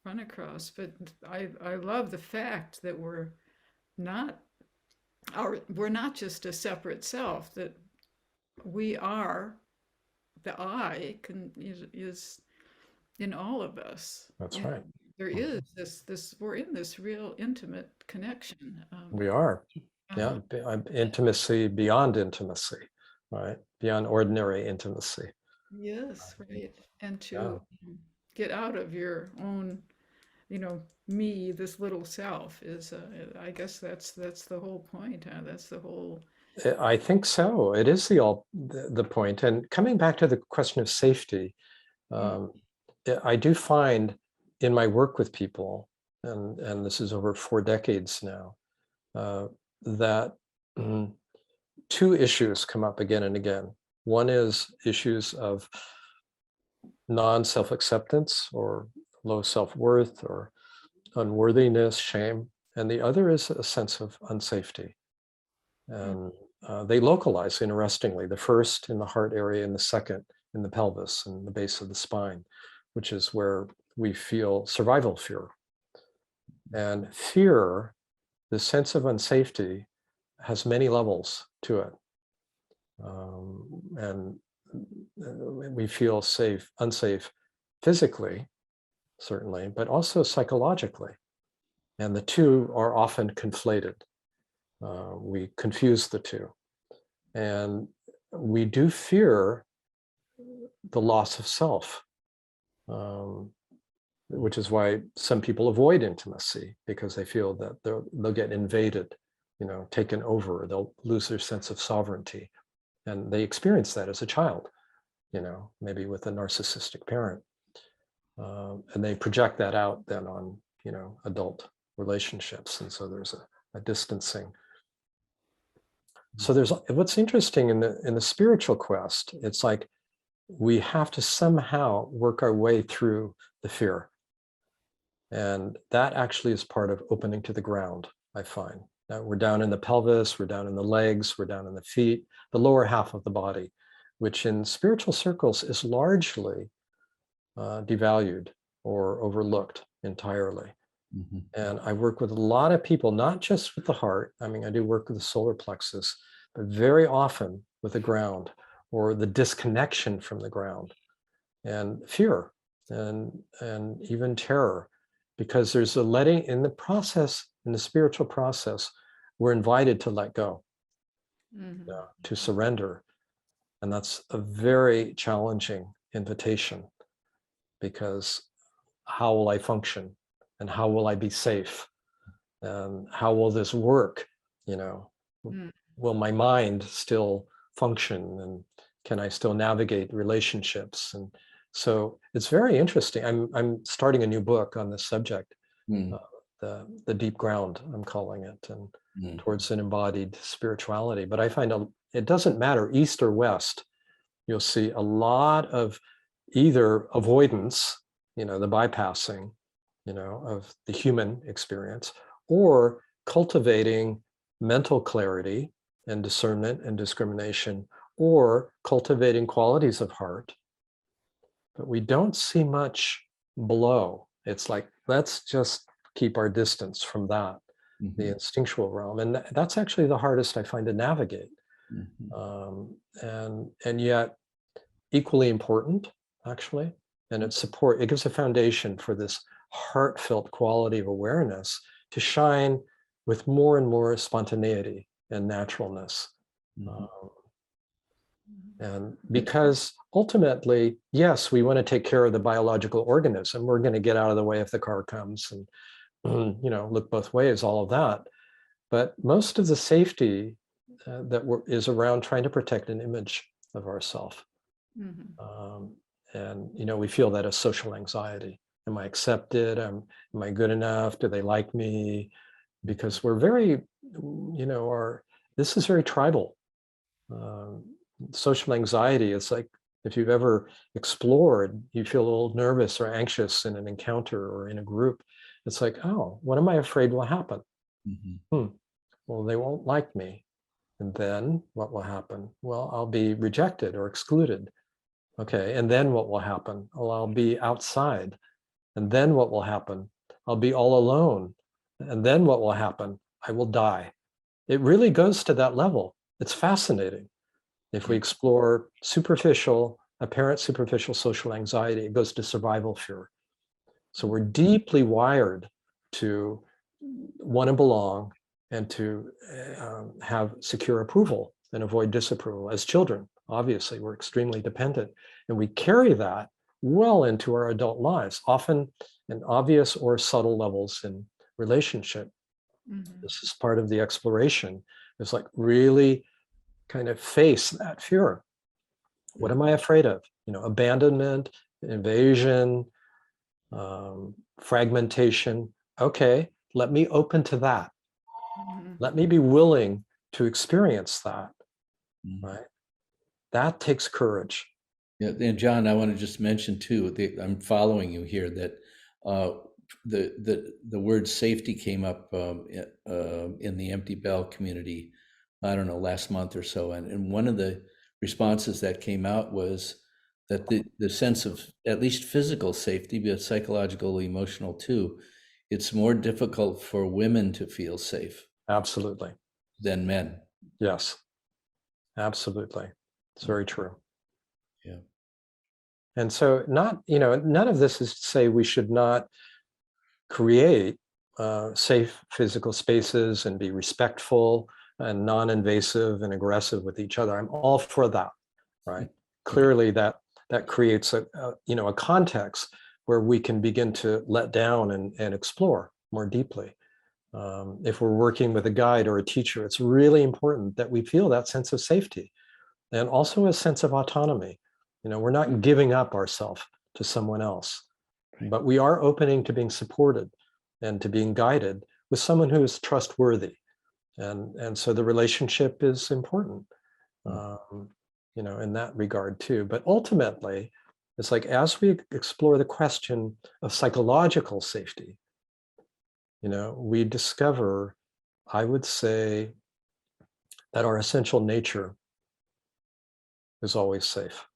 run across. But I love the fact that we're not just a separate self, that we are, the I is in all of us. That's right. There is this we're in this real intimate connection. We are. Yeah. Intimacy beyond intimacy, right? Beyond ordinary intimacy. Yes, right. And to get out of your own, you know, me, this little self is, I guess that's the whole point. That's the whole. I think so. It is the point. And coming back to the question of safety, I do find in my work with people, and this is over 4 decades now, that two issues come up again and again. One is issues of non-self-acceptance or low self-worth or unworthiness, shame, and the other is a sense of unsafety. And they localize, interestingly, the first in the heart area and the second in the pelvis and the base of the spine, which is where we feel survival fear. And fear, the sense of unsafety, has many levels to it. And we feel unsafe physically, certainly, but also psychologically. And the two are often conflated. We confuse the two. And we do fear the loss of self, which is why some people avoid intimacy, because they feel that they'll get invaded, you know, taken over, they'll lose their sense of sovereignty. And they experience that as a child, you know, maybe with a narcissistic parent. And they project that out then on, you know, adult relationships. And so there's a distancing. So there's what's interesting in the spiritual quest, it's like we have to somehow work our way through the fear. And that actually is part of opening to the ground, I find. Now we're down in the pelvis, we're down in the legs, we're down in the feet, the lower half of the body, which in spiritual circles is largely devalued or overlooked entirely. And I work with a lot of people, not just with the heart. I mean, I do work with the solar plexus, but very often with the ground or the disconnection from the ground and fear and even terror, because there's a letting in the process, in the spiritual process, we're invited to let go, Mhm. to surrender. And that's a very challenging invitation, because how will I function? And how will I be safe? And how will this work? Mm. Will my mind still function? And can I still navigate relationships? And so it's very interesting. I'm starting a new book on this subject, Mm. the deep ground, I'm calling it, and Mm. towards an embodied spirituality. But I find it doesn't matter east or west. You'll see a lot of either avoidance, the bypassing, of the human experience, or cultivating mental clarity and discernment and discrimination, or cultivating qualities of heart. But we don't see much below. It's like, let's just keep our distance from that, the Mhm. instinctual realm. And that's actually the hardest I find to navigate. Mhm. And yet equally important, actually. And it gives a foundation for this heartfelt quality of awareness to shine with more and more spontaneity and naturalness. Mhm. And because ultimately, yes, we want to take care of the biological organism. We're going to get out of the way if the car comes, and look both ways, all of that. But most of the safety is around trying to protect an image of ourself. Mhm. And we feel that as social anxiety. Am I accepted? Am I good enough? Do they like me? Because we're very, this is very tribal. Social anxiety is like, if you've ever explored, you feel a little nervous or anxious in an encounter or in a group. It's like, oh, what am I afraid will happen? Mhm. Well, they won't like me. And then what will happen? Well, I'll be rejected or excluded. Okay, and then what will happen? Well, I'll be outside. And then what will happen? I'll be all alone. And then what will happen? I will die. It really goes to that level. It's fascinating. If we explore apparent superficial social anxiety, it goes to survival fear. So we're deeply wired to want to belong and to have secure approval and avoid disapproval. As children, obviously, we're extremely dependent, and we carry that well into our adult lives, often in obvious or subtle levels in relationship. Mhm. This is part of the exploration. It's like really kind of face that fear. What am I afraid of? Abandonment, invasion, fragmentation. Okay, let me open to that. Mhm. Let me be willing to experience that, Mhm. right? That takes courage. Yeah, and John, I want to just mention too, I'm following you here, that the word safety came up in the Empty Bell community, I don't know, last month or so, and one of the responses that came out was that the sense of at least physical safety, but psychological, emotional too, it's more difficult for women to feel safe Absolutely. than men. Yes, absolutely. It's very true. Yeah. And so none of this is to say we should not create safe physical spaces and be respectful and non-invasive and aggressive with each other. I'm all for that, right? Clearly that creates a context where we can begin to let down and explore more deeply. If we're working with a guide or a teacher, it's really important that we feel that sense of safety and also a sense of autonomy. We're not giving up ourselves to someone else, but we are opening to being supported and to being guided with someone who is trustworthy. And so the relationship is important, in that regard too. But ultimately, it's like, as we explore the question of psychological safety, we discover, I would say, that our essential nature is always safe,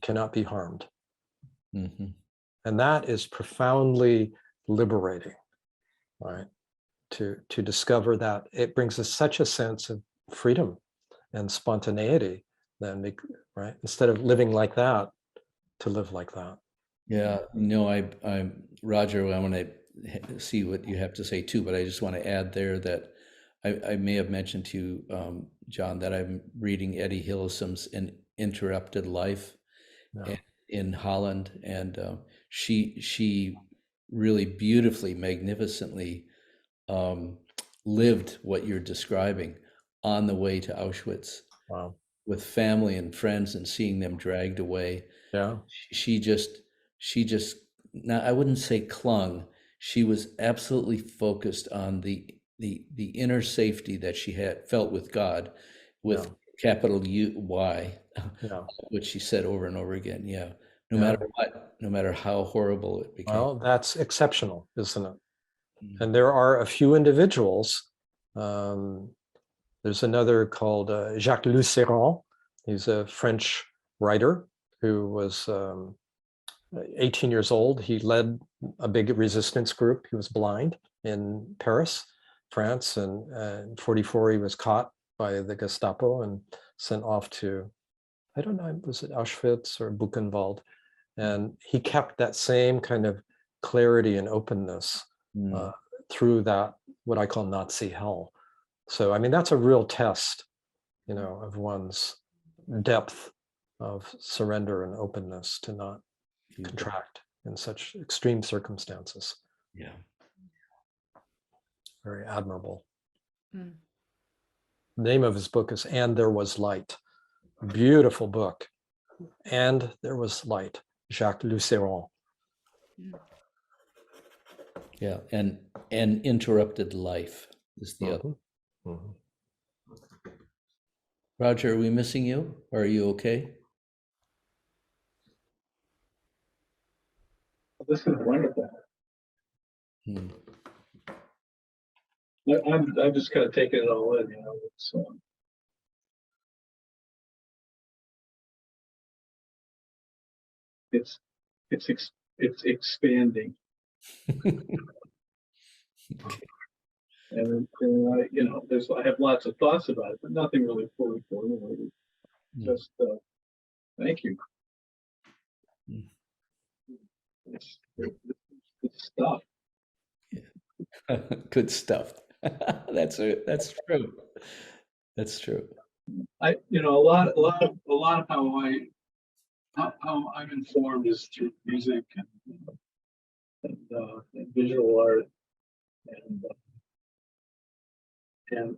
cannot be harmed. And that is profoundly liberating, right? To discover that it brings us such a sense of freedom and spontaneity, then, right? Instead of living like that, to live like that. Yeah, no, I'm Roger. I want to see what you have to say too, but I just want to add there that I may have mentioned to you, John, that I'm reading Eddie Hillisom's An Interrupted Life No. in Holland, and she really beautifully, magnificently lived what you're describing on the way to Auschwitz. Wow. With family and friends and seeing them dragged away. Yeah. She just, now I wouldn't say clung. She was absolutely focused on the inner safety that she had felt with God, with capital U-Y, which she said over and over again. Yeah. No matter what, no matter how horrible it became. Well, that's exceptional, isn't it? And there are a few individuals. There's another called Jacques Lucero. He's a French writer who was 18 years old. He led a big resistance group. He was blind in Paris, France, and in 1944 he was caught by the Gestapo and sent off to, I don't know, was it Auschwitz or Buchenwald? And he kept that same kind of clarity and openness through that, what I call Nazi hell. So, I mean, that's a real test, you know, of one's depth of surrender and openness to not contract in such extreme circumstances. Yeah. Very admirable. The name of his book is And There Was Light. Beautiful book. And There Was Light, Jacques Lucero. Yeah, and Interrupted Life is the other. Roger, are we missing you? Or are you okay? This is wonderful. I'm just kind of taking it all in, you know. It's expanding. And I, you know, I have lots of thoughts about it, but nothing really fully formulated. Just thank you. It's good stuff. Good stuff. That's true. That's true. You know, a lot of how I'm informed is through music and visual art, and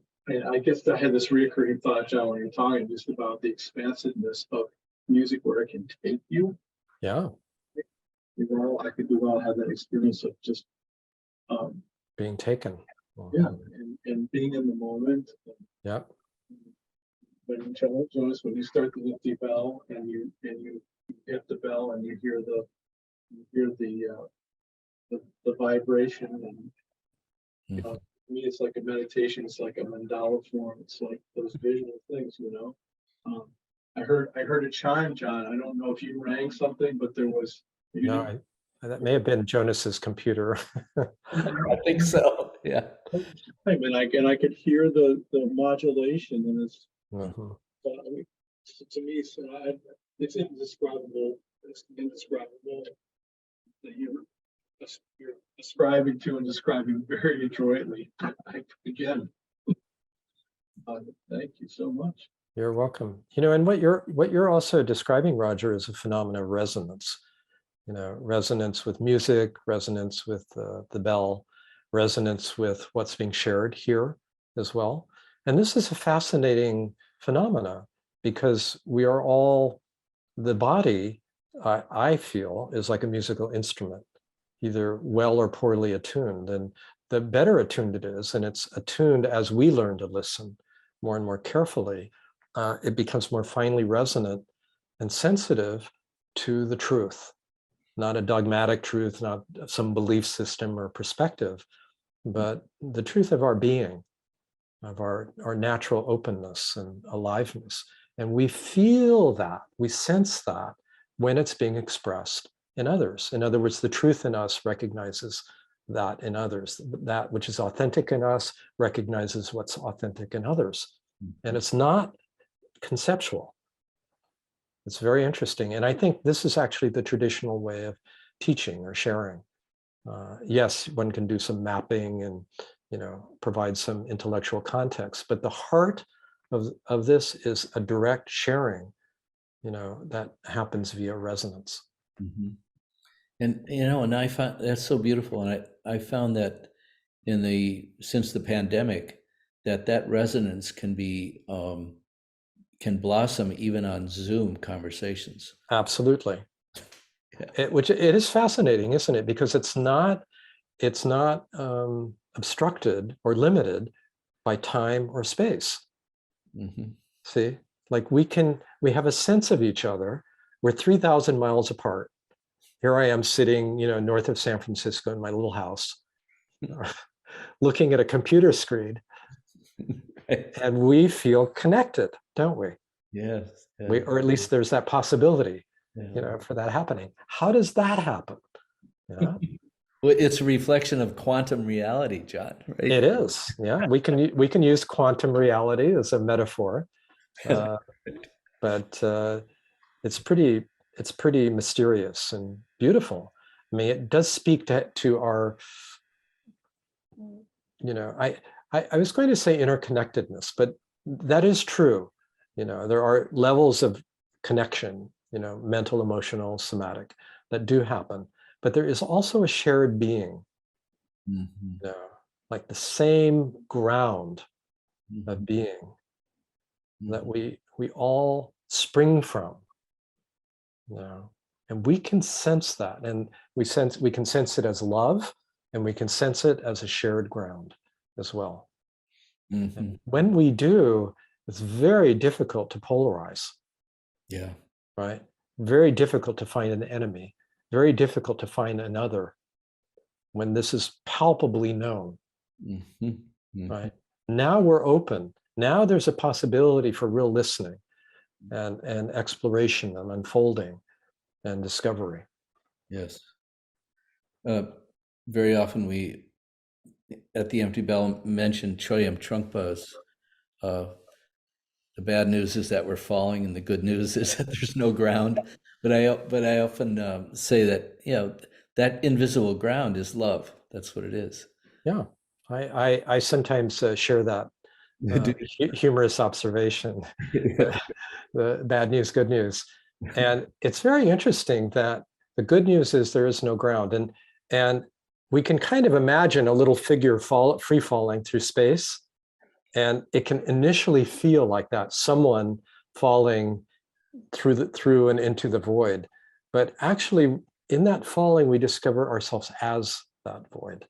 I guess I had this recurring thought, John, when you're talking just about the expansiveness of music, where it can take you. Yeah. You know, I could have that experience of just being taken. Yeah, and being in the moment. Yeah. When Jonas, when you start the Nifty bell and you hit the bell and you hear the vibration, and you know, to me it's like a meditation. It's like a mandala form. It's like those visual things, you know. I heard a chime, John. I don't know if you rang something, but there was. No, that may have been Jonas's computer. I think so. Yeah. And I could hear the modulation, and it's. I mean, to me, it's indescribable. It's indescribable that you're ascribing to and describing very adroitly. Again, thank you so much. You're welcome. You know, and what you're also describing, Roger, is a phenomenon of resonance. You know, resonance with music, resonance with the bell, resonance with what's being shared here as well. And this is a fascinating phenomena because we are all, the body, I feel, is like a musical instrument, either well or poorly attuned. And the better attuned it is, and it's attuned as we learn to listen more and more carefully, it becomes more finely resonant and sensitive to the truth. Not a dogmatic truth, not some belief system or perspective, but the truth of our being, of our natural openness and aliveness. And we feel that, we sense that when it's being expressed in others. In other words, the truth in us recognizes that in others. That which is authentic in us recognizes what's authentic in others. And it's not conceptual. It's very interesting. And I think this is actually the traditional way of teaching or sharing. Yes, one can do some mapping and provide some intellectual context. But the heart of this is a direct sharing, that happens via resonance. Mm-hmm. And I found that's so beautiful. And I found that since the pandemic, that resonance can blossom even on Zoom conversations. Absolutely. Yeah. Which it is fascinating, isn't it? Because it's not obstructed or limited by time or space. Mm-hmm. See, like we have a sense of each other. We're 3,000 miles apart. Here I am sitting, north of San Francisco in my little house, looking at a computer screen, Right. and we feel connected, don't we? Yes. Yeah. Or at least there's that possibility, Yeah. for that happening. How does that happen? Yeah. Well, it's a reflection of quantum reality, John, right? It is. Yeah. We can use quantum reality as a metaphor, but it's pretty mysterious and beautiful. I mean, it does speak to our, I was going to say interconnectedness, but that is true. There are levels of connection, mental, emotional, somatic, that do happen. But there is also a shared being, Mm-hmm. like the same ground Mm-hmm. of being that Mm-hmm. we all spring from. And we can sense that, and we can sense it as love, and we can sense it as a shared ground as well. Mm-hmm. And when we do, it's very difficult to polarize. Yeah. Right? Very difficult to find an enemy, very difficult to find another when this is palpably known. Mm-hmm. Mm-hmm. Right? Now we're open. Now there's a possibility for real listening and exploration and unfolding and discovery. Yes. Very often we, at the Empty Bell, mention Choyam Trungpa's, the bad news is that we're falling, and the good news is that there's no ground. But I often say that, that invisible ground is love. That's what it is. Yeah, I sometimes share that humorous observation. The bad news, good news. And it's very interesting that the good news is there is no ground. And we can kind of imagine a little figure free falling through space. And it can initially feel like that, someone falling through and into the void. But actually, in that falling, we discover ourselves as that void,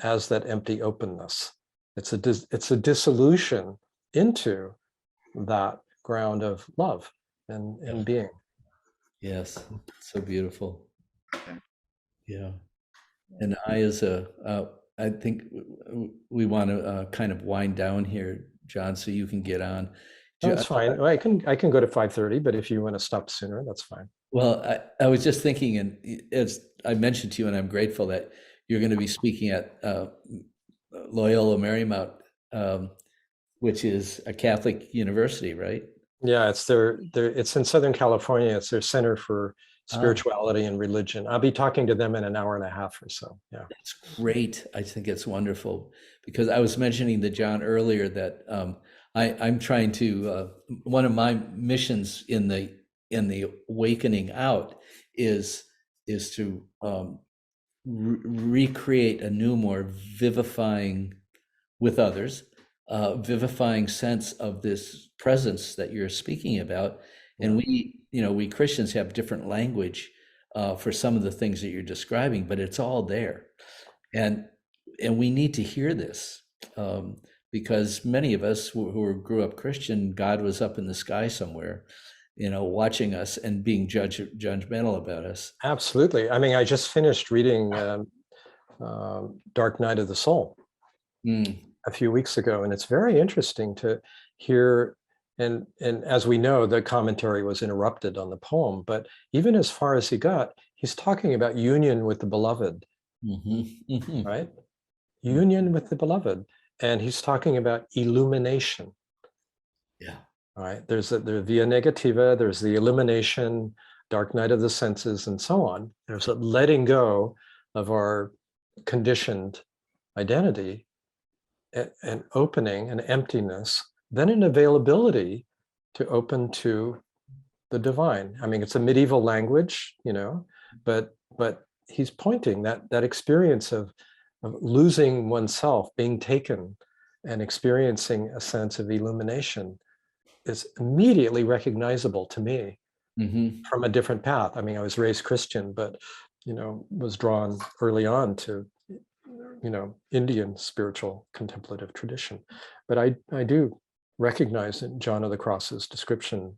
as that empty openness. It's a dissolution into that ground of love and being. Yes, so beautiful. Yeah. And I think we want to kind of wind down here, John, so you can get on. That's fine. I can go to 5:30, but if you want to stop sooner, that's fine. Well, I was just thinking, and as I mentioned to you, and I'm grateful that you're going to be speaking at Loyola Marymount, which is a Catholic university, right? Yeah, it's in Southern California. It's their Center for Spirituality and Religion. I'll be talking to them in an hour and a half or so. Yeah, that's great. I think it's wonderful, because I was mentioning to John earlier that I'm trying to one of my missions in the awakening out is to recreate a new, more vivifying, with others, vivifying sense of this presence that you're speaking about. And we Christians have different language for some of the things that you're describing, but it's all there. And we need to hear this, because many of us who grew up Christian, God was up in the sky somewhere, watching us and being judgmental about us. Absolutely. I mean, I just finished reading Dark Night of the Soul a few weeks ago, and it's very interesting to hear. And as we know, the commentary was interrupted on the poem, but even as far as he got, he's talking about union with the beloved, right? Union with the beloved. And he's talking about illumination. Yeah. All right. There's the via negativa, there's the illumination, dark night of the senses, and so on. There's a letting go of our conditioned identity an opening, an emptiness, then an availability to open to the divine. I mean, it's a medieval language, but he's pointing that experience of losing oneself, being taken, and experiencing a sense of illumination is immediately recognizable to me from a different path. I mean, I was raised Christian, but was drawn early on to Indian spiritual contemplative tradition. But I do recognize in John of the Cross's description,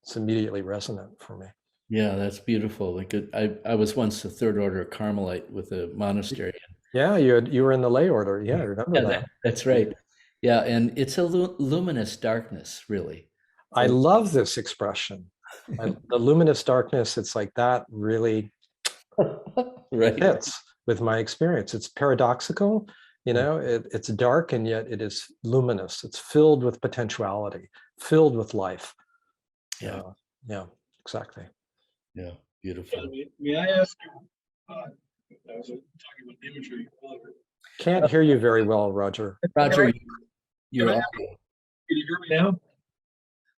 it's immediately resonant for me. Yeah, that's beautiful. Like I was once a third order Carmelite with a monastery. Yeah, you were in the lay order. Yeah, I remember that. That's right. Yeah, and it's a luminous darkness, really. I love this expression. The luminous darkness, it's like that really fits with my experience. It's paradoxical, it's dark and yet it is luminous. It's filled with potentiality, filled with life. Yeah. Yeah, exactly. Yeah, beautiful. May I ask you, I was talking about imagery earlier. Can't hear you very well, Roger. Roger, you're Can you hear me now?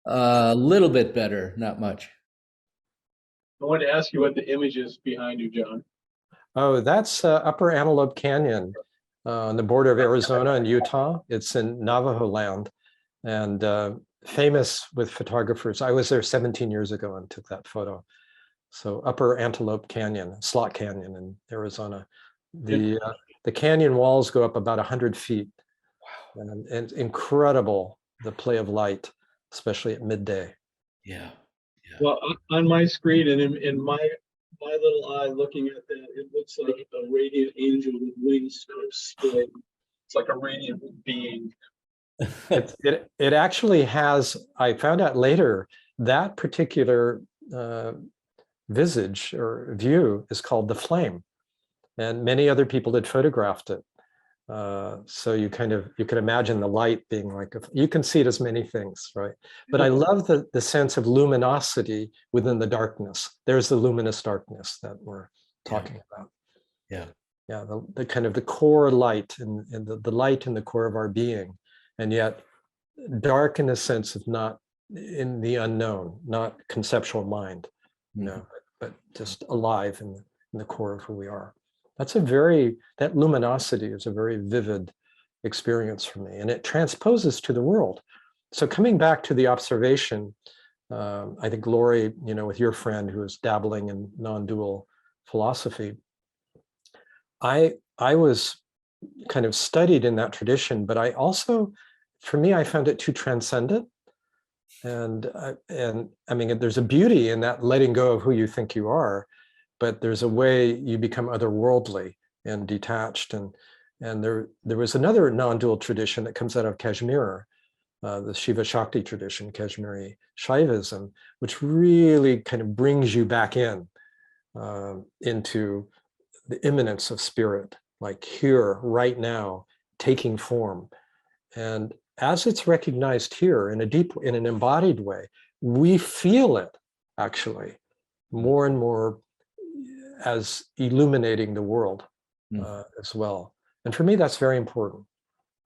A little bit better, not much. I wanted to ask you what the image is behind you, John. Oh, that's Upper Antelope Canyon on the border of Arizona and Utah. It's in Navajo land and famous with photographers. I was there 17 years ago and took that photo. So Upper Antelope Canyon, Slot Canyon in Arizona. The canyon walls go up about 100 feet. Wow. And incredible, the play of light, especially at midday. Yeah. Well, on my screen and in my little eye looking at that, it looks like a radiant angel with wings spread. It's like a radiant being. It actually has, I found out later, that particular visage or view is called the flame. And many other people had photographed it. So you can imagine the light being like, you can see it as many things, right? But I love the sense of luminosity within the darkness. There's the luminous darkness that we're talking about. Yeah. Yeah, the kind of the core light and the light in the core of our being, and yet dark in the sense of not in the unknown, not conceptual mind, but just alive in the core of who we are. That luminosity is a very vivid experience for me, and it transposes to the world. So coming back to the observation, I think Lori, with your friend who is dabbling in non-dual philosophy, I was kind of studied in that tradition, but I also, for me, I found it too transcendent. And I mean, there's a beauty in that letting go of who you think you are, but there's a way you become otherworldly and detached. And there was another non-dual tradition that comes out of Kashmir, the Shiva Shakti tradition, Kashmiri Shaivism, which really kind of brings you back into the immanence of spirit, like here, right now, taking form. And as it's recognized here in an embodied way, we feel it actually more and more as illuminating the world as well. And for me, that's very important.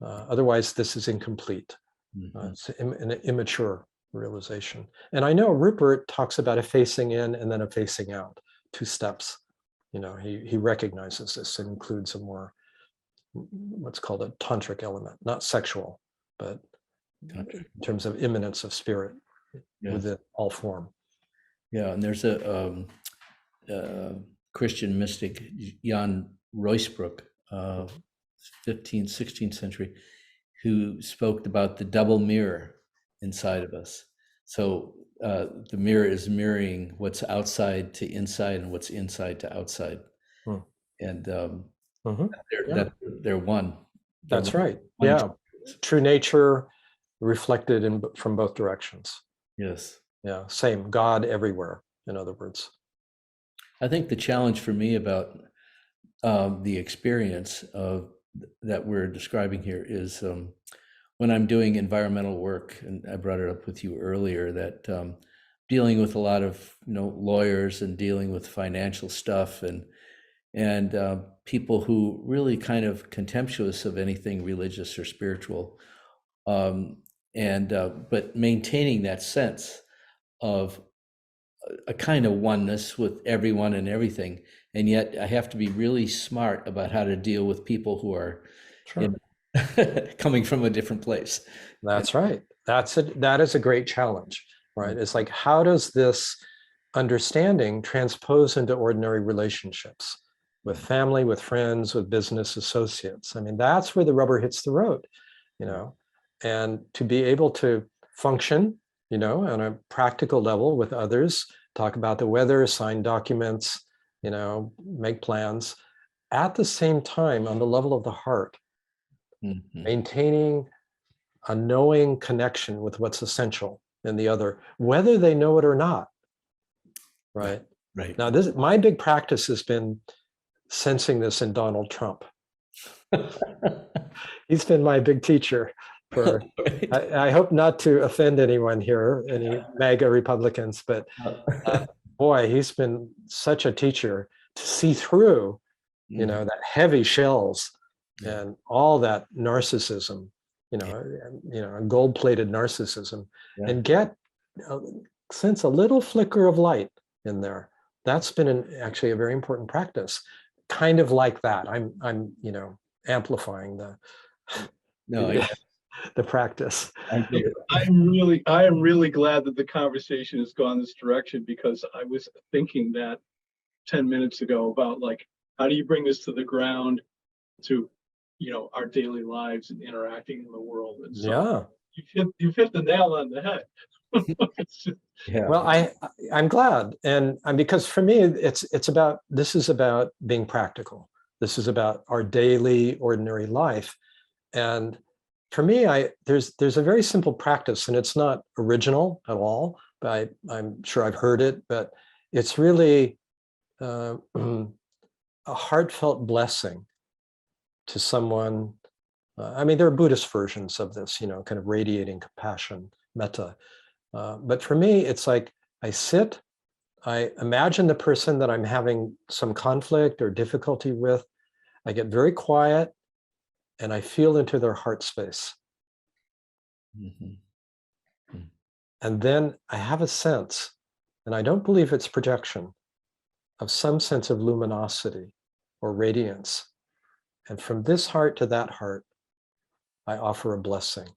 Otherwise, this is incomplete. It's an immature realization. And I know Rupert talks about a facing in and then a facing out, 2 steps. He recognizes this and includes a more, what's called a tantric element, not sexual, but in terms of immanence of spirit within all form. Yeah, and there's a Christian mystic, Jan Ruysbroek, 15th, 16th century, who spoke about the double mirror inside of us. So the mirror is mirroring what's outside to inside and what's inside to outside. And they're one. That's right. Yeah. True nature reflected from both directions. Yes. Yeah. Same. God everywhere, in other words. I think the challenge for me about the experience that we're describing here is when I'm doing environmental work, and I brought it up with you earlier, that dealing with a lot of lawyers and dealing with financial stuff, and and people who really kind of contemptuous of anything religious or spiritual, but maintaining that sense of a kind of oneness with everyone and everything. And yet I have to be really smart about how to deal with people who are coming from a different place. That's right. That is a great challenge, right? It's like, how does this understanding transpose into ordinary relationships with family, with friends, with business associates? I mean, that's where the rubber hits the road, and to be able to function, on a practical level with others, talk about the weather, sign documents, make plans, at the same time, on the level of the heart, maintaining a knowing connection with what's essential in the other, whether they know it or not. Right. Now, my big practice has been sensing this in Donald Trump. He's been my big teacher for, I hope not to offend anyone here, any MAGA Republicans, but boy, he's been such a teacher to see through, that heavy shells and all that narcissism, gold-plated narcissism, and get sense a little flicker of light in there. That's been actually a very important practice, kind of like that. I'm amplifying the practice. I am really glad that the conversation has gone this direction, because I was thinking that 10 minutes ago about, like, how do you bring this to the ground, to our daily lives and interacting in the world? And so you've hit the nail on the head. Well, I'm glad, and because for me this is about being practical. This is about our daily, ordinary life, and for me, there's a very simple practice, and it's not original at all, but I'm sure I've heard it, but it's really a heartfelt blessing to someone. There are Buddhist versions of this, kind of radiating compassion, metta. But for me, it's like I sit, I imagine the person that I'm having some conflict or difficulty with. I get very quiet and I feel into their heart space. And then I have a sense, and I don't believe it's projection, of some sense of luminosity or radiance. And from this heart to that heart, I offer a blessing.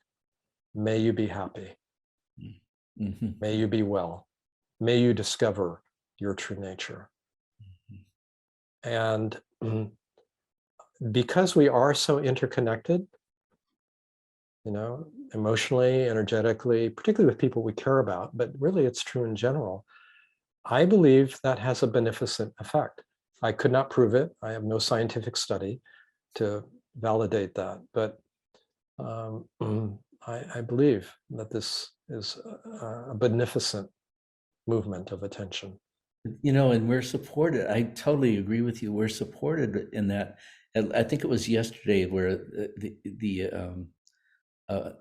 May you be happy. May you be well. May you discover your true nature. And because we are so interconnected, emotionally, energetically, particularly with people we care about, but really it's true in general, I believe that has a beneficent effect. I could not prove it. I have no scientific study to validate that, but I believe that this is a beneficent movement of attention. And we're supported. I totally agree with you. We're supported in that. I think it was yesterday where the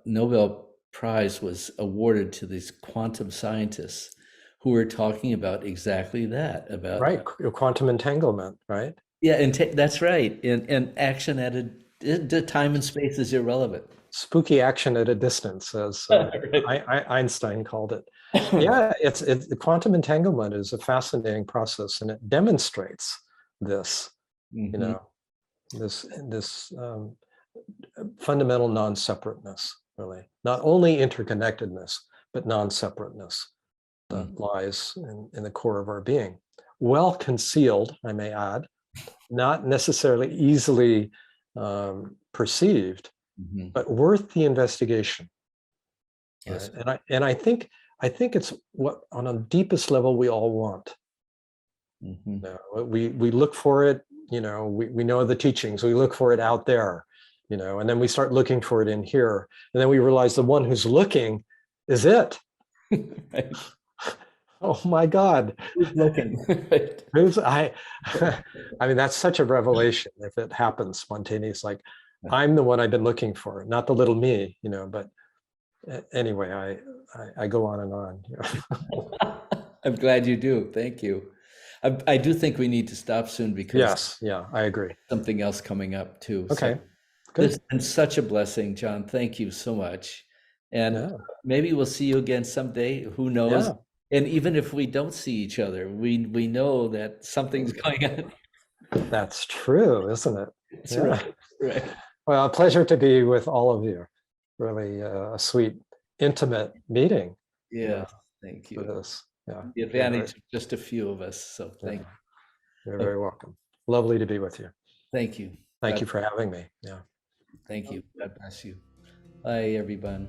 Nobel Prize was awarded to these quantum scientists who were talking about exactly that. About quantum entanglement, right? Yeah, and that's right. And action at a time and space is irrelevant. Spooky action at a distance, as Einstein called it. Yeah, it's quantum entanglement is a fascinating process, and it demonstrates this, this fundamental non-separateness, really. Not only interconnectedness, but non-separateness that lies in the core of our being. Well concealed, I may add, not necessarily easily perceived, but worth the investigation. Yes. Right? And I think it's what on a deepest level we all want. We look for it, we know the teachings, we look for it out there, and then we start looking for it in here. And then we realize the one who's looking is it. Right. Oh my God. Who's looking? I mean, that's such a revelation if it happens spontaneous, like I'm the one I've been looking for, not the little me, but anyway, I go on and on. I'm glad you do. Thank you. I do think we need to stop soon because Yes, yeah, I agree. something else coming up too. Okay, So good. this has been such a blessing, John. Thank you so much. And maybe we'll see you again someday. Who knows? Yeah. And even if we don't see each other, we know that something's going on. That's true, isn't it? That's right. Right. Well, a pleasure to be with all of you. Really a sweet, intimate meeting. Yeah, thank you. For this. Yeah. The advantage of just a few of us. So thank you. You're very welcome. Lovely to be with you. Thank you. Thank you for having me. Yeah. Thank you. God bless you. Bye, everyone.